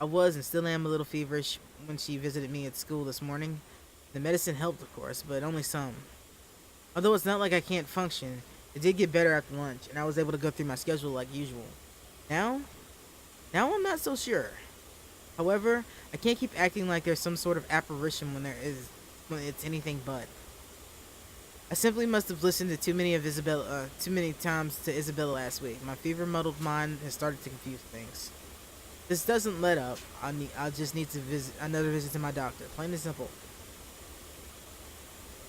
I was and still am a little feverish when she visited me at school this morning. The medicine helped, of course, but only some. Although it's not like I can't function, it did get better after lunch, and I was able to go through my schedule like usual. Now I'm not so sure. However, I can't keep acting like there's some sort of apparition when it's anything but. I simply must have listened to too many times to Isabella last week. My fever-muddled mind has started to confuse things. This doesn't let up. I'll just need to another visit to my doctor. Plain and simple.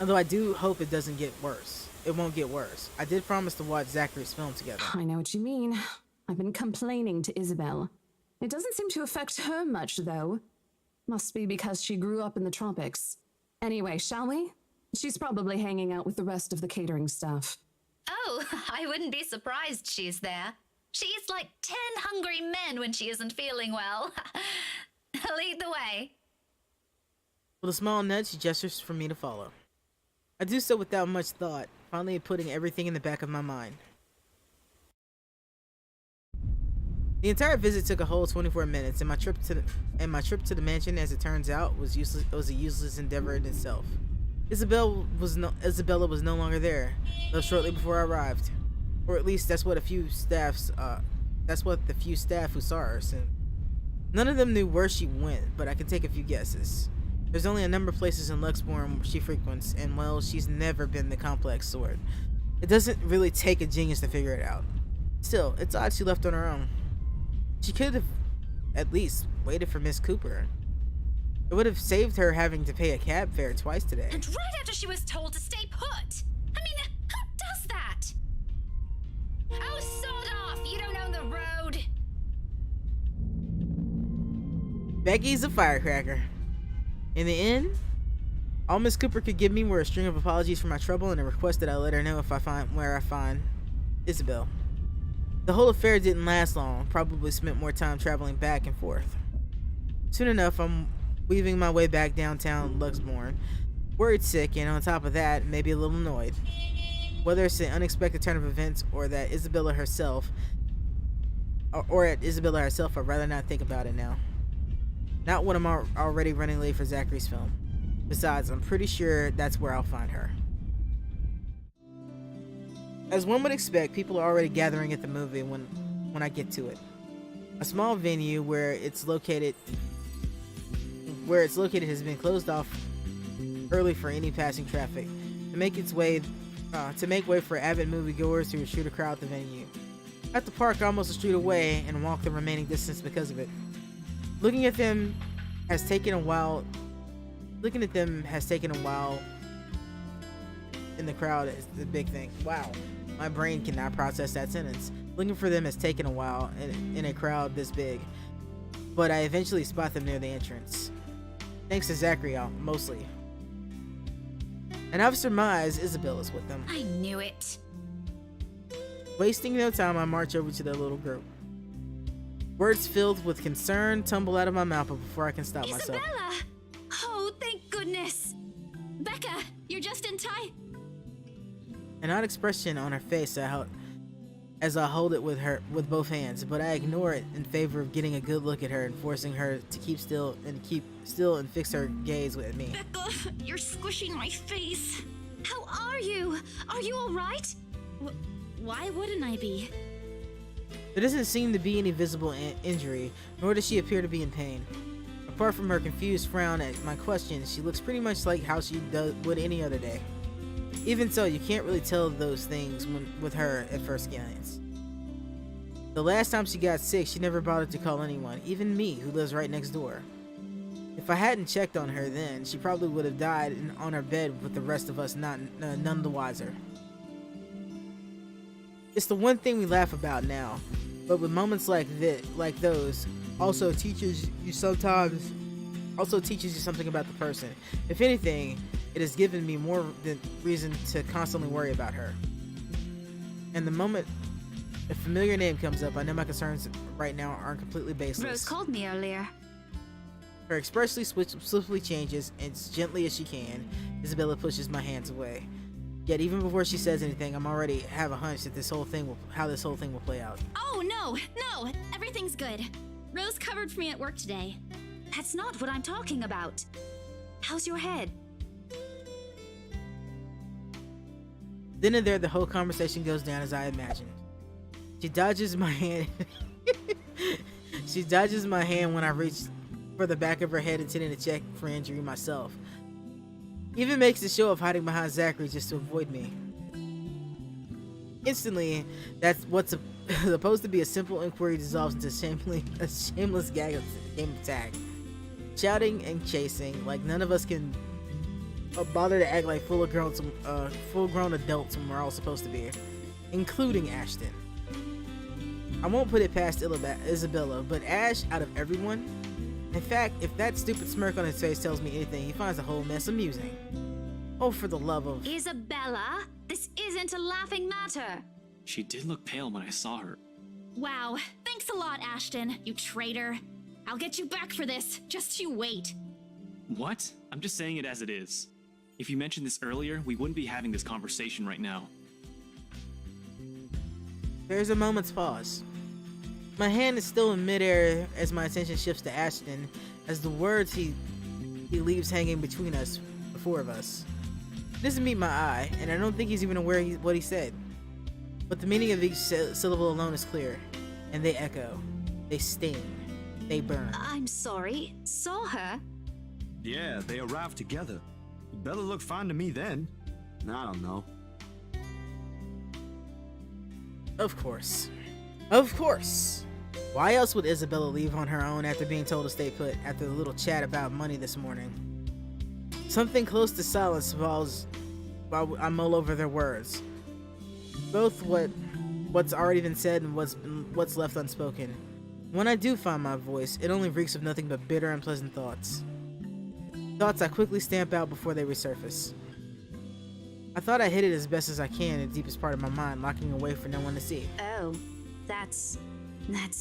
Although I do hope it doesn't get worse. It won't get worse. I did promise to watch Zachary's film together. I know what you mean. I've been complaining to Isabel. It doesn't seem to affect her much, though. Must be because she grew up in the tropics. Anyway, shall we? She's probably hanging out with the rest of the catering staff. Oh, I wouldn't be surprised she's there. She eats like 10 hungry men when she isn't feeling well. Lead the way. With a small nudge, she gestures for me to follow. I do so without much thought, finally putting everything in the back of my mind. The entire visit took a whole 24 minutes, and my trip to the mansion, as it turns out, was useless. It was a useless endeavor in itself. Isabella was no longer there, though shortly before I arrived, or at least that's what the few staff who saw her said. None of them knew where she went, but I can take a few guesses. There's only a number of places in Luxbourne she frequents, and well, she's never been the complex sort. It doesn't really take a genius to figure it out. Still, it's odd she left on her own. She could have at least waited for Miss Cooper. It would have saved her having to pay a cab fare twice today. And right after she was told to stay put. I mean, who does that? Oh, sod off! You don't own the road. Becky's a firecracker. In the end, all Miss Cooper could give me were a string of apologies for my trouble and a request that I let her know if I find Isabel. The whole affair didn't last long, probably spent more time traveling back and forth. Soon enough, I'm weaving my way back downtown Luxbourne, worried sick, and on top of that, maybe a little annoyed. Whether it's an unexpected turn of events or at Isabella herself, I'd rather not think about it now. Not when I'm already running late for Zachary's film. Besides, I'm pretty sure that's where I'll find her. As one would expect, people are already gathering at the movie when I get to it. A small venue where it's located has been closed off early for any passing traffic to make way for avid moviegoers who shoot a crowd at the venue. I have to park almost a street away and walk the remaining distance because of it. Looking at them has taken a while in the crowd is the big thing. Wow, my brain cannot process that sentence. Looking for them has taken a while in a crowd this big, but I eventually spot them near the entrance. Thanks to Zachary, mostly. And I've surmised Isabel is with them. I knew it. Wasting no time, I march over to their little group. Words filled with concern tumble out of my mouth before I can stop myself. Isabella! goodness! Becca, you're just in time. An odd expression on her face as I hold it with both hands, but I ignore it in favor of getting a good look at her and forcing her to keep still and fix her gaze at me. Becca, you're squishing my face. How are you? Are you alright? Why wouldn't I be? There doesn't seem to be any visible injury, nor does she appear to be in pain. Apart from her confused frown at my question, she looks pretty much like how she would any other day. Even so, you can't really tell those things with her at first glance. The last time she got sick, she never bothered to call anyone, even me, who lives right next door. If I hadn't checked on her then, she probably would have died on her bed with the rest of us none the wiser. It's the one thing we laugh about now, but with moments like those, also teaches you something about the person. If anything, it has given me more than reason to constantly worry about her. And the moment a familiar name comes up, I know my concerns right now aren't completely baseless. Rose called me earlier. Her expression swiftly changes, and as gently as she can, Isabella pushes my hands away. Yet even before she says anything, I'm already have a hunch that how this whole thing will play out. Oh, no, everything's good. Rose covered for me at work today. That's not what I'm talking about. How's your head? Then and there, the whole conversation goes down as I imagined. She dodges my hand. She dodges my hand when I reach for the back of her head, intending to check for injury myself. Even makes a show of hiding behind Zachary just to avoid me. Instantly, that's what's supposed to be a simple inquiry dissolves into a shameless game of tag. Shouting and chasing like none of us can bother to act like full-grown adults when we're all supposed to be, including Ashton. I won't put it past Isabella, but Ash, out of everyone, in fact, if that stupid smirk on his face tells me anything, he finds the whole mess amusing. Oh, for the love of... Isabella, this isn't a laughing matter. She did look pale when I saw her. Wow, thanks a lot, Ashton, you traitor. I'll get you back for this, just you wait. What? I'm just saying it as it is. If you mentioned this earlier, we wouldn't be having this conversation right now. There's a moment's pause. My hand is still in midair as my attention shifts to Ashton, as the words he leaves hanging between us, the four of us. It doesn't meet my eye, and I don't think he's even aware what he said. But the meaning of each syllable alone is clear, and they echo. They sting. They burn. I'm sorry. Saw her? Yeah, they arrived together. Bella looked fine to me then. I don't know. Of course. Of course! Why else would Isabella leave on her own after being told to stay put after the little chat about money this morning? Something close to silence falls while I mull over their words. Both what's already been said and what's left unspoken. When I do find my voice, it only reeks of nothing but bitter, unpleasant thoughts. Thoughts I quickly stamp out before they resurface. I thought I hid it as best as I can in the deepest part of my mind, locking away for no one to see. Oh, that's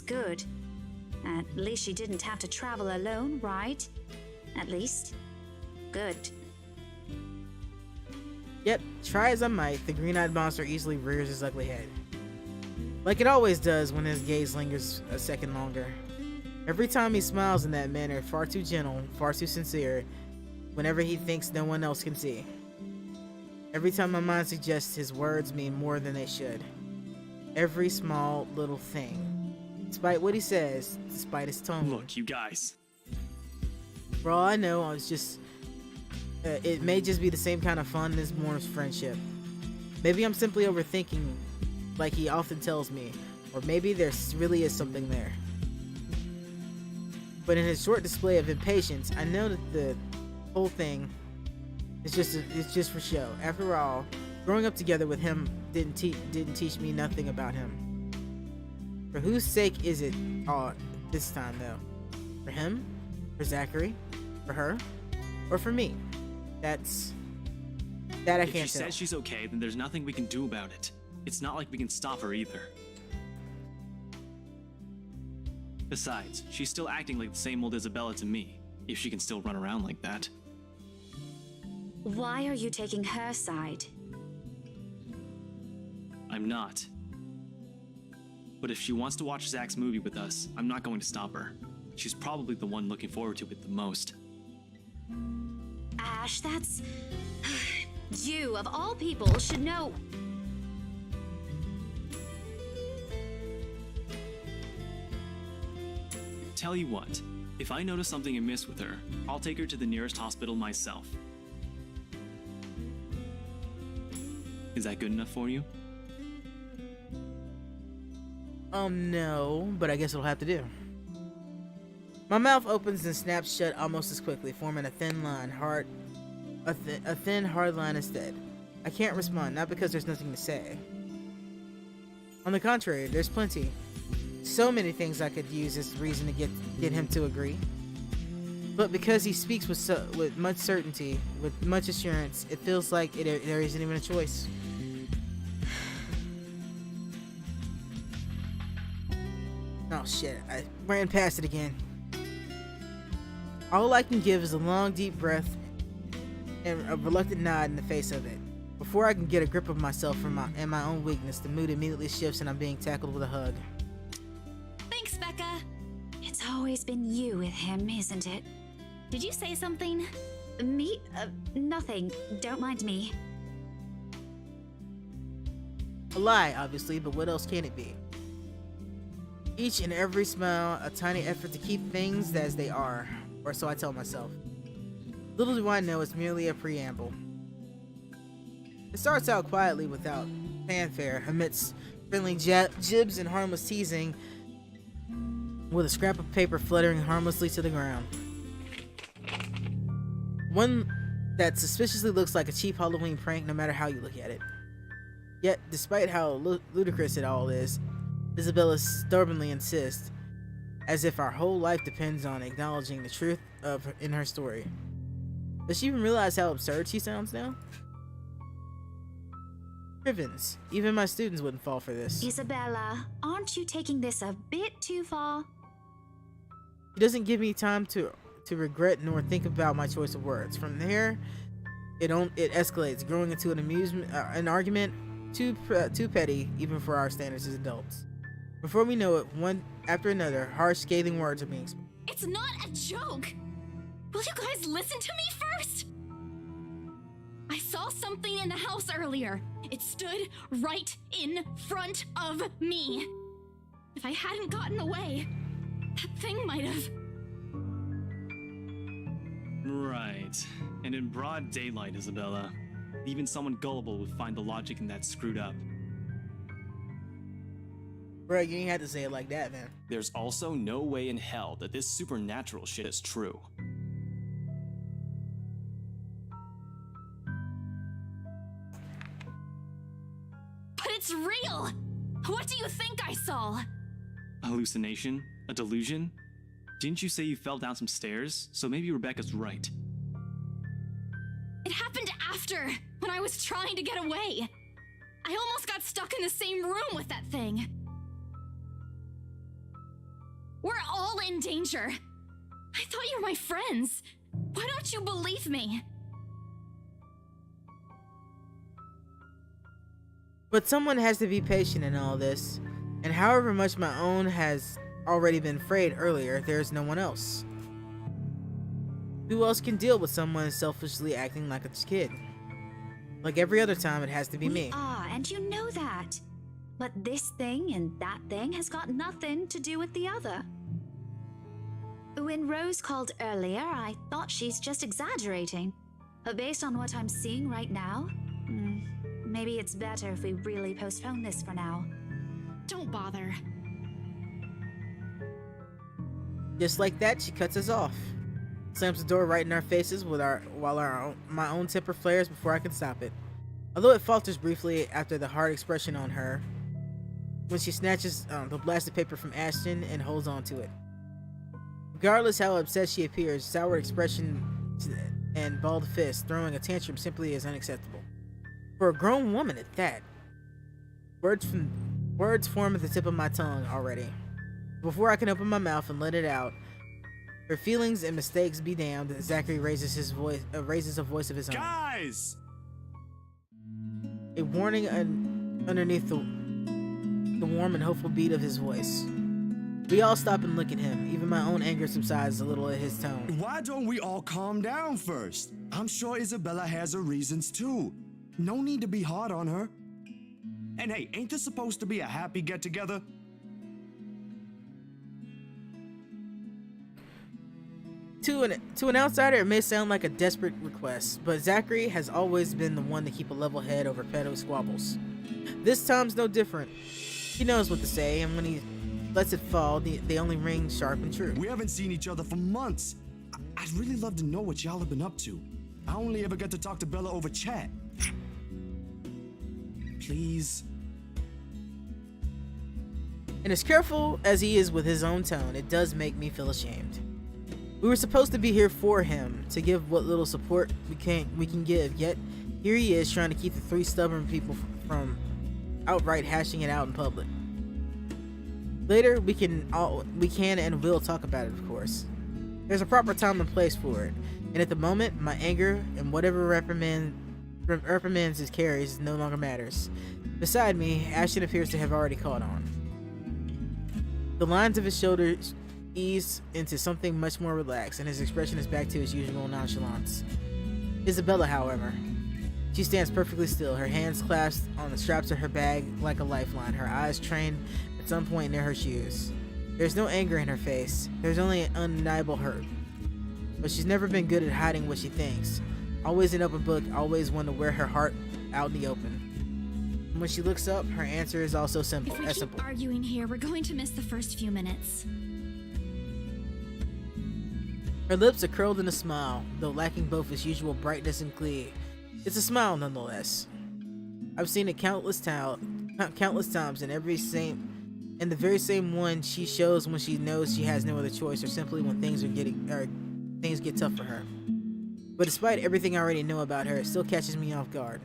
good. At least she didn't have to travel alone, right? At least. Good. Yep, try as I might, the green-eyed monster easily rears his ugly head. Like it always does when his gaze lingers a second longer. Every time he smiles in that manner, far too gentle, far too sincere, whenever he thinks no one else can see. Every time my mind suggests his words mean more than they should. Every small little thing. Despite what he says, despite his tone. Look, you guys. For all I know, it's just... it may just be the same kind of fun as Morm's friendship. Maybe I'm simply overthinking, like he often tells me, or maybe there really is something there. But in his short display of impatience, I know that the whole thing is just for show. After all, growing up together with him didn't teach me nothing about him. For whose sake is it all this time though? For him? For Zachary? For her? Or for me? That I can't tell. If she says she's okay, then there's nothing we can do about it. It's not like we can stop her either. Besides, she's still acting like the same old Isabella to me, if she can still run around like that. Why are you taking her side? I'm not. But if she wants to watch Zach's movie with us, I'm not going to stop her. She's probably the one looking forward to it the most. Ash, that's... You, of all people, should know... Tell you what, if I notice something amiss with her, I'll take her to the nearest hospital myself. Is that good enough for you? No, but I guess it'll have to do. My mouth opens and snaps shut almost as quickly, forming a thin line, a thin, hard line instead. I can't respond, not because there's nothing to say. On the contrary, there's plenty. So many things I could use as reason to get him to agree. But because he speaks with much certainty, with much assurance, it feels like there isn't even a choice. Oh shit, I ran past it again. All I can give is a long, deep breath and a reluctant nod in the face of it. Before I can get a grip of myself and my own weakness, the mood immediately shifts and I'm being tackled with a hug. Thanks, Becca. It's always been you with him, isn't it? Did you say something? Me? Nothing. Don't mind me. A lie, obviously, but what else can it be? Each and every smile, a tiny effort to keep things as they are, or so I tell myself. Little do I know it's merely a preamble. It starts out quietly without fanfare, amidst friendly jibs and harmless teasing, with a scrap of paper fluttering harmlessly to the ground. One that suspiciously looks like a cheap Halloween prank no matter how you look at it. Yet, despite how ludicrous it all is, Isabella stubbornly insists, as if our whole life depends on acknowledging the truth in her story. Does she even realize how absurd she sounds now? Heavens, even my students wouldn't fall for this. Isabella, aren't you taking this a bit too far? She doesn't give me time to regret nor think about my choice of words. From there, it escalates, growing into an argument too petty even for our standards as adults. Before we know it, one after another, harsh, scathing words are being spoken. It's not a joke! Will you guys listen to me first? I saw something in the house earlier. It stood right in front of me. If I hadn't gotten away, that thing might have... Right. And in broad daylight, Isabella. Even someone gullible would find the logic in that screwed up. Bro, you ain't had to say it like that, man. There's also no way in hell that this supernatural shit is true. But it's real! What do you think I saw? A hallucination? A delusion? Didn't you say you fell down some stairs? So maybe Rebecca's right. It happened after, when I was trying to get away. I almost got stuck in the same room with that thing. We're all in danger. I thought you were my friends. Why don't you believe me? But someone has to be patient in all this, and however much my own has already been frayed earlier, there's no one else. Who else can deal with someone selfishly acting like a kid? Like every other time, it has to be me. And you know that. But this thing and that thing has got nothing to do with the other. When Rose called earlier, I thought she's just exaggerating. But based on what I'm seeing right now, maybe it's better if we really postpone this for now. Don't bother. Just like that, she cuts us off. Slams the door right in our faces while my own temper flares before I can stop it. Although it falters briefly after the hard expression on her, when she snatches the blasted paper from Ashton and holds on to it. Regardless how upset she appears, sour expression and balled fist, throwing a tantrum simply is unacceptable. For a grown woman at that. Words form at the tip of my tongue already. Before I can open my mouth and let it out, Her feelings and mistakes be damned, Zachary raises a voice of his own. Guys! A warning underneath the warm and hopeful beat of his voice. We all stop and look at him. Even my own anger subsides a little at his tone. Why don't we all calm down first? I'm sure Isabella has her reasons too. No need to be hard on her. And hey, ain't this supposed to be a happy get-together? To an outsider, it may sound like a desperate request, but Zachary has always been the one to keep a level head over petty squabbles. This time's no different. He knows what to say, and when he lets it fall, they only ring sharp and true. We haven't seen each other for months. I'd really love to know what y'all have been up to. I only ever get to talk to Bella over chat. Please. And as careful as he is with his own tone, it does make me feel ashamed. We were supposed to be here for him, to give what little support we can give, yet here he is trying to keep the three stubborn people from outright hashing it out in public. Later, we can and will talk about it, of course. There's a proper time and place for it, and at the moment, my anger and whatever reprimands it carries no longer matters. Beside me, Ashton appears to have already caught on. The lines of his shoulders ease into something much more relaxed, and his expression is back to his usual nonchalance. Isabella, however, she stands perfectly still, her hands clasped on the straps of her bag like a lifeline, her eyes trained at some point near her shoes. There's no anger in her face, there's only an undeniable hurt. But she's never been good at hiding what she thinks. Always an open book, always one to wear her heart out in the open. And when she looks up, her answer is also simple. If we keep arguing here, we're going to miss the first few minutes. Her lips are curled in a smile, though lacking both its usual brightness and glee. It's a smile nonetheless. I've seen it countless times, and the very same one she shows when she knows she has no other choice, or simply when things get tough for her. But despite everything I already know about her, it still catches me off guard.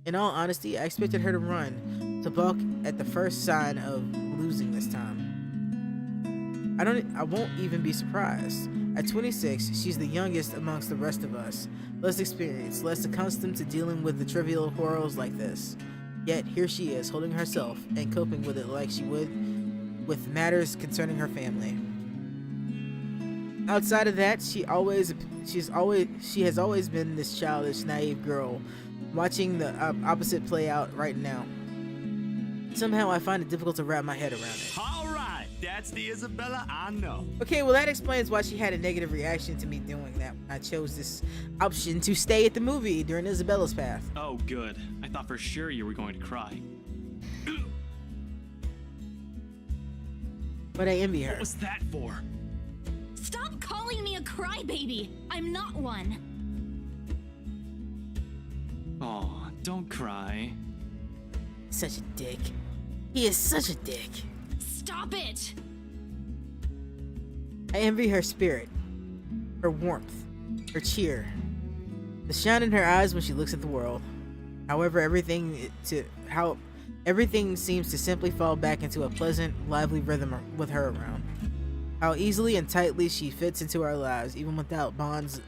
In all honesty, I expected her to run, to balk at the first sign of losing this time. I won't even be surprised. At 26, she's the youngest amongst the rest of us, less experienced, less accustomed to dealing with the trivial quarrels like this. Yet here she is, holding herself and coping with it like she would with matters concerning her family. Outside of that, she has always been this childish, naive girl, watching the opposite play out right now. Somehow I find it difficult to wrap my head around it. Alright, that's the Isabella I know. Okay, well that explains why she had a negative reaction to me doing that when I chose this option to stay at the movie during Isabella's path. Oh, good. I thought for sure you were going to cry. But I envy her. What was that for? Stop calling me a crybaby! I'm not one! Aw, don't cry. Such a dick. He is such a dick. Stop it! I envy her spirit, her warmth, her cheer, the shine in her eyes when she looks at the world. However, everything seems to simply fall back into a pleasant, lively rhythm with her around. How easily and tightly she fits into our lives, even without bonds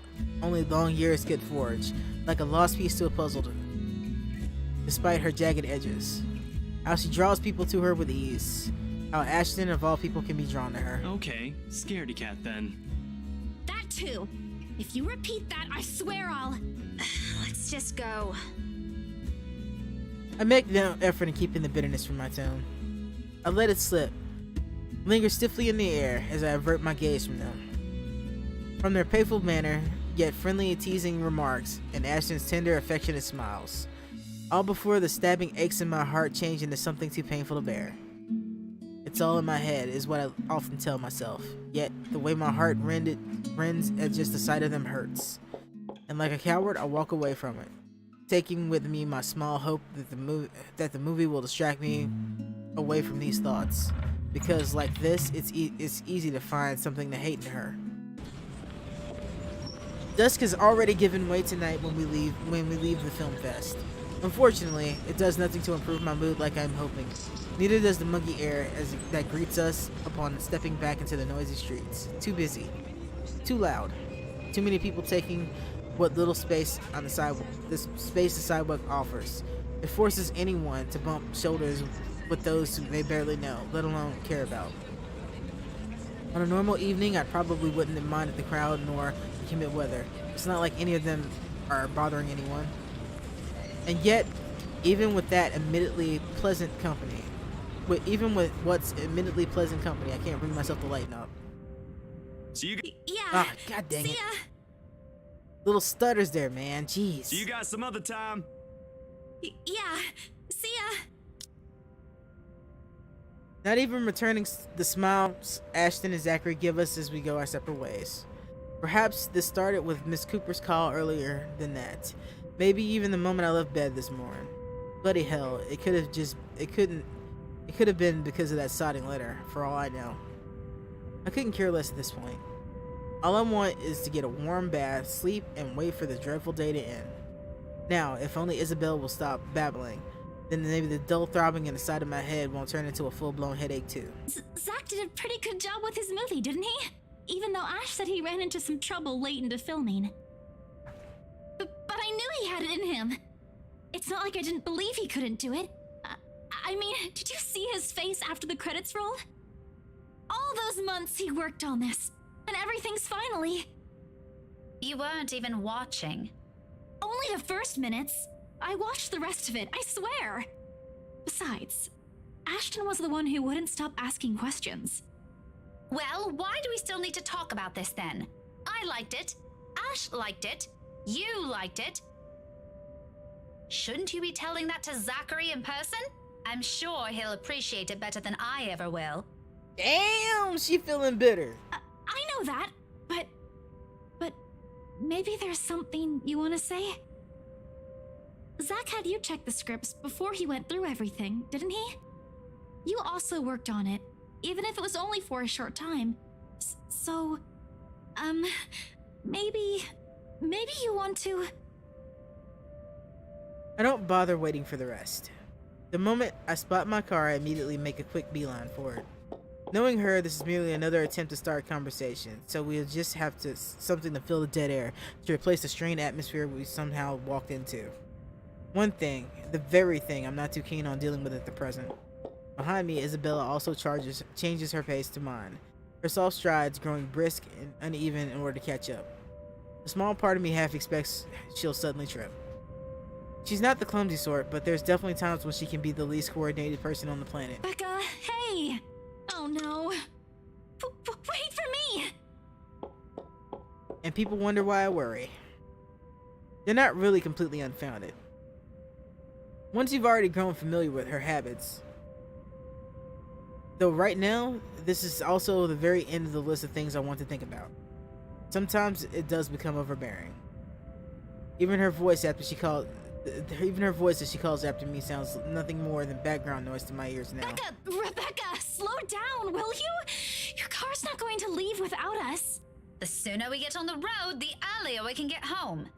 only long years could forge, like a lost piece to a puzzle, despite her jagged edges. How she draws people to her with ease. How Ashton, of all people, can be drawn to her. Okay, scaredy cat then. That too! If you repeat that, I swear I'll... Let's just go. I make no effort in keeping the bitterness from my tone. I let it slip, linger stiffly in the air as I avert my gaze from them. From their playful manner, yet friendly and teasing remarks, and Ashton's tender, affectionate smiles. All before the stabbing aches in my heart change into something too painful to bear. It's all in my head, is what I often tell myself. Yet, the way my heart rends at just the sight of them hurts. And like a coward, I walk away from it, taking with me my small hope that the movie will distract me away from these thoughts. Because like this, it's easy to find something to hate in her. Dusk has already given way tonight when we leave the film fest. Unfortunately, it does nothing to improve my mood like I'm hoping. Neither does the muggy air that greets us upon stepping back into the noisy streets. Too busy. Too loud. Too many people taking what little space on the sidewalk, this space the sidewalk offers. It forces anyone to bump shoulders with those who they barely know, let alone care about. On a normal evening, I probably wouldn't have minded the crowd nor the humid weather. It's not like any of them are bothering anyone. And yet, even with that admittedly pleasant company, even with what's admittedly pleasant company, I can't bring myself to lighten up. So you Yeah. Ah, god dang See it. ya. Little stutters there, man. Jeez. see you guys some other time. Yeah. See ya. Not even returning the smiles Ashton and Zachary give us as we go our separate ways. Perhaps this started with Miss Cooper's call earlier than that. Maybe even the moment I left bed this morning. Bloody hell, it could have been because of that sodding letter, for all I know. I couldn't care less at this point. All I want is to get a warm bath, sleep, and wait for the dreadful day to end. Now, if only Isabel will stop babbling, then maybe the dull throbbing in the side of my head won't turn into a full-blown headache too. Zach did a pretty good job with his movie, didn't he? Even though Ash said he ran into some trouble late into filming. But I knew he had it in him. It's not like I didn't believe he couldn't do it. I mean, did you see his face after the credits rolled? All those months he worked on this, and everything's finally... You weren't even watching. Only the first minutes. I watched the rest of it, I swear. Besides, Ashton was the one who wouldn't stop asking questions. Well, why do we still need to talk about this then? I liked it. Ash liked it. You liked it. Shouldn't you be telling that to Zachary in person? I'm sure he'll appreciate it better than I ever will. Damn, she feeling bitter. I know that, but maybe there's something you want to say? Zach had you check the scripts before he went through everything, didn't he? You also worked on it, even if it was only for a short time. So, maybe you want to... I don't bother waiting for the rest. The moment I spot my car, I immediately make a quick beeline for it. Knowing her, this is merely another attempt to start conversation, so we'll just have something to fill the dead air to replace the strained atmosphere we somehow walked into. One thing, the very thing I'm not too keen on dealing with at the present. Behind me, Isabella also changes her pace to mine, her soft strides growing brisk and uneven in order to catch up. A small part of me half expects she'll suddenly trip. She's not the clumsy sort, but there's definitely times when she can be the least coordinated person on the planet. Becca, hey! Oh no. Wait for me! And people wonder why I worry. They're not really completely unfounded. Once you've already grown familiar with her habits. Though right now, this is also the very end of the list of things I want to think about. Sometimes it does become overbearing. Even her voice as she calls after me sounds nothing more than background noise to my ears now. Rebecca, slow down, will you? Your car's not going to leave without us. The sooner we get on the road, the earlier we can get home.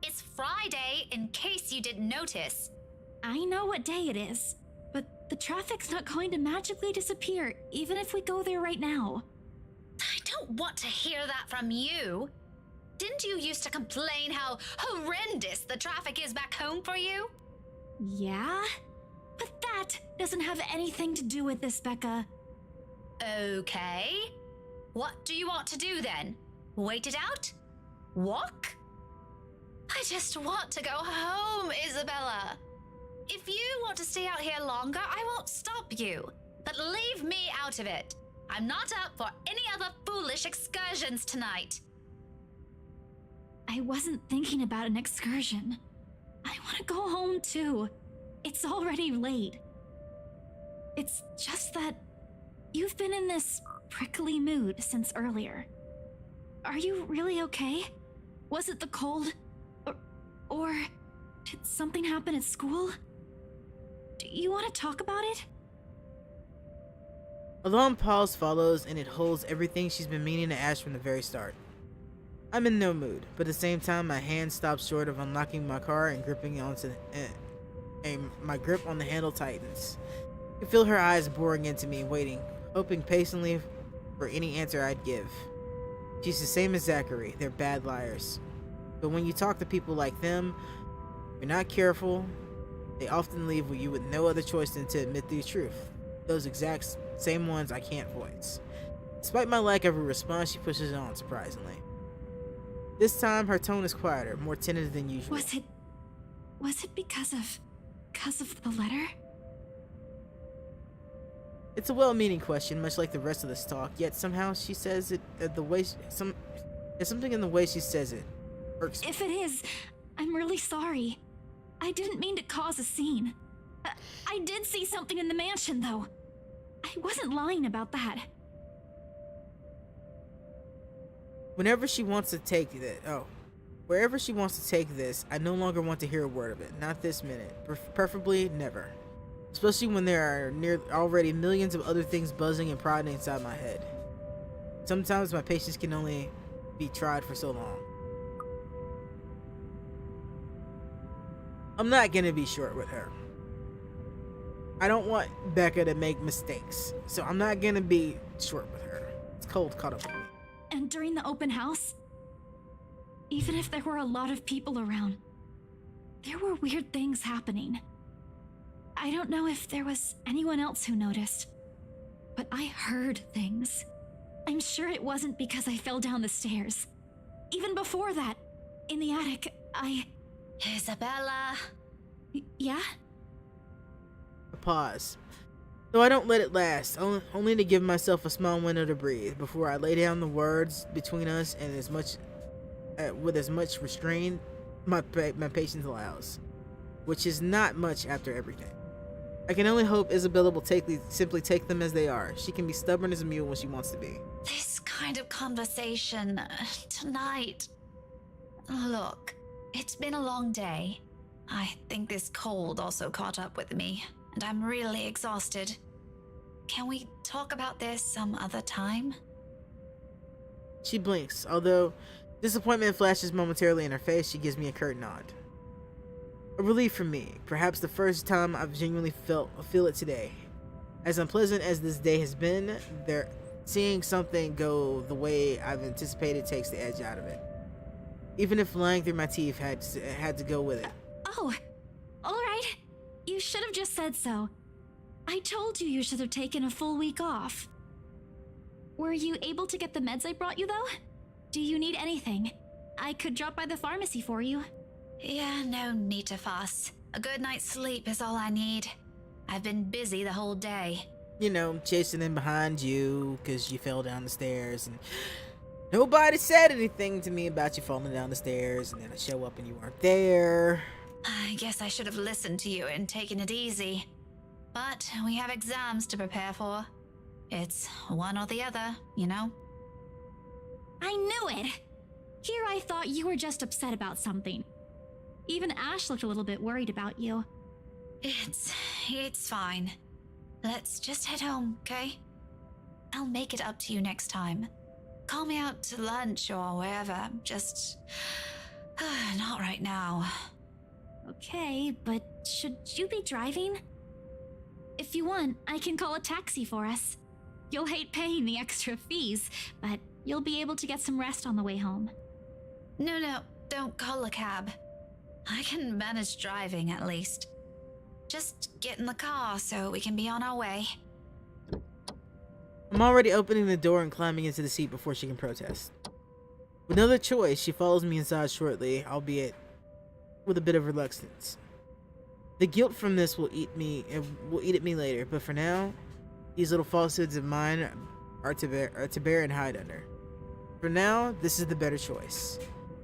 It's Friday, in case you didn't notice. I know what day it is, but the traffic's not going to magically disappear, even if we go there right now. I don't want to hear that from you. Didn't you used to complain how horrendous the traffic is back home for you? Yeah? But that doesn't have anything to do with this, Becca. Okay. What do you want to do then? Wait it out? Walk? I just want to go home, Isabella. If you want to stay out here longer, I won't stop you. But leave me out of it. I'm not up for any other foolish excursions tonight. I wasn't thinking about an excursion. I want to go home too. It's already late. It's just that you've been in this prickly mood since earlier. Are you really okay? Was it the cold? Or did something happen at school? Do you want to talk about it? A long pause follows, and it holds everything she's been meaning to ask from the very start. I'm in no mood, but at the same time, my hand stops short of unlocking my car and gripping onto, my grip on the handle tightens. I can feel her eyes boring into me, waiting, hoping patiently for any answer I'd give. She's the same as Zachary. They're bad liars. But when you talk to people like them, if you're not careful, they often leave you with no other choice than to admit the truth. Those exact same ones I can't voice. Despite my lack of a response, she pushes on, surprisingly. This time, her tone is quieter, more tentative than usual. Was it because of the letter? It's a well-meaning question, much like the rest of this talk, yet somehow she says it the way there's something in the way she says it irks me. If it is, I'm really sorry. I didn't mean to cause a scene. I did see something in the mansion, though. I wasn't lying about that. Wherever she wants to take this, I no longer want to hear a word of it. Not this minute. Preferably never. Especially when there are already millions of other things buzzing and prodding inside my head. Sometimes my patience can only be tried for so long. I'm not gonna be short with her. I don't want Becca to make mistakes, so I'm not gonna be short with her. It's cold caught up with me. And during the open house, even if there were a lot of people around, there were weird things happening. I don't know if there was anyone else who noticed, but I heard things. I'm sure it wasn't because I fell down the stairs. Even before that, in the attic, Isabella. Yeah? A pause. Though I don't let it last, only to give myself a small window to breathe before I lay down the words between us and with as much restraint my patience allows, which is not much after everything. I can only hope Isabella will simply take them as they are. She can be stubborn as a mule when she wants to be. This kind of conversation tonight. Look, it's been a long day. I think this cold also caught up with me, and I'm really exhausted. Can we talk about this some other time? She blinks. Although disappointment flashes momentarily in her face, she gives me a curt nod. A relief for me, perhaps the first time I've genuinely feel it today. As unpleasant as this day has been, seeing something go the way I've anticipated takes the edge out of it. Even if lying through my teeth had to go with it. Oh, all right. You should have just said so. I told you should have taken a full week off. Were you able to get the meds I brought you, though? Do you need anything? I could drop by the pharmacy for you. Yeah, no need to fuss. A good night's sleep is all I need. I've been busy the whole day. You know, chasing in behind you because you fell down the stairs, and nobody said anything to me about you falling down the stairs, and then I show up and you weren't there. I guess I should have listened to you and taken it easy. But we have exams to prepare for. It's one or the other, you know? I knew it! Here I thought you were just upset about something. Even Ash looked a little bit worried about you. It's fine. Let's just head home, okay? I'll make it up to you next time. Call me out to lunch or wherever, just... not right now. Okay, but should you be driving? If you want, I can call a taxi for us. You'll hate paying the extra fees, but you'll be able to get some rest on the way home. No, don't call a cab. I can manage driving at least. Just get in the car so we can be on our way. I'm already opening the door and climbing into the seat before she can protest. With no other choice, she follows me inside shortly, albeit with a bit of reluctance. The guilt from this will eat at me later, but for now, these little falsehoods of mine are to bear and hide under. For now, this is the better choice.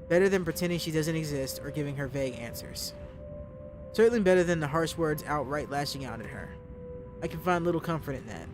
Better than pretending she doesn't exist or giving her vague answers. Certainly better than the harsh words outright lashing out at her. I can find little comfort in that.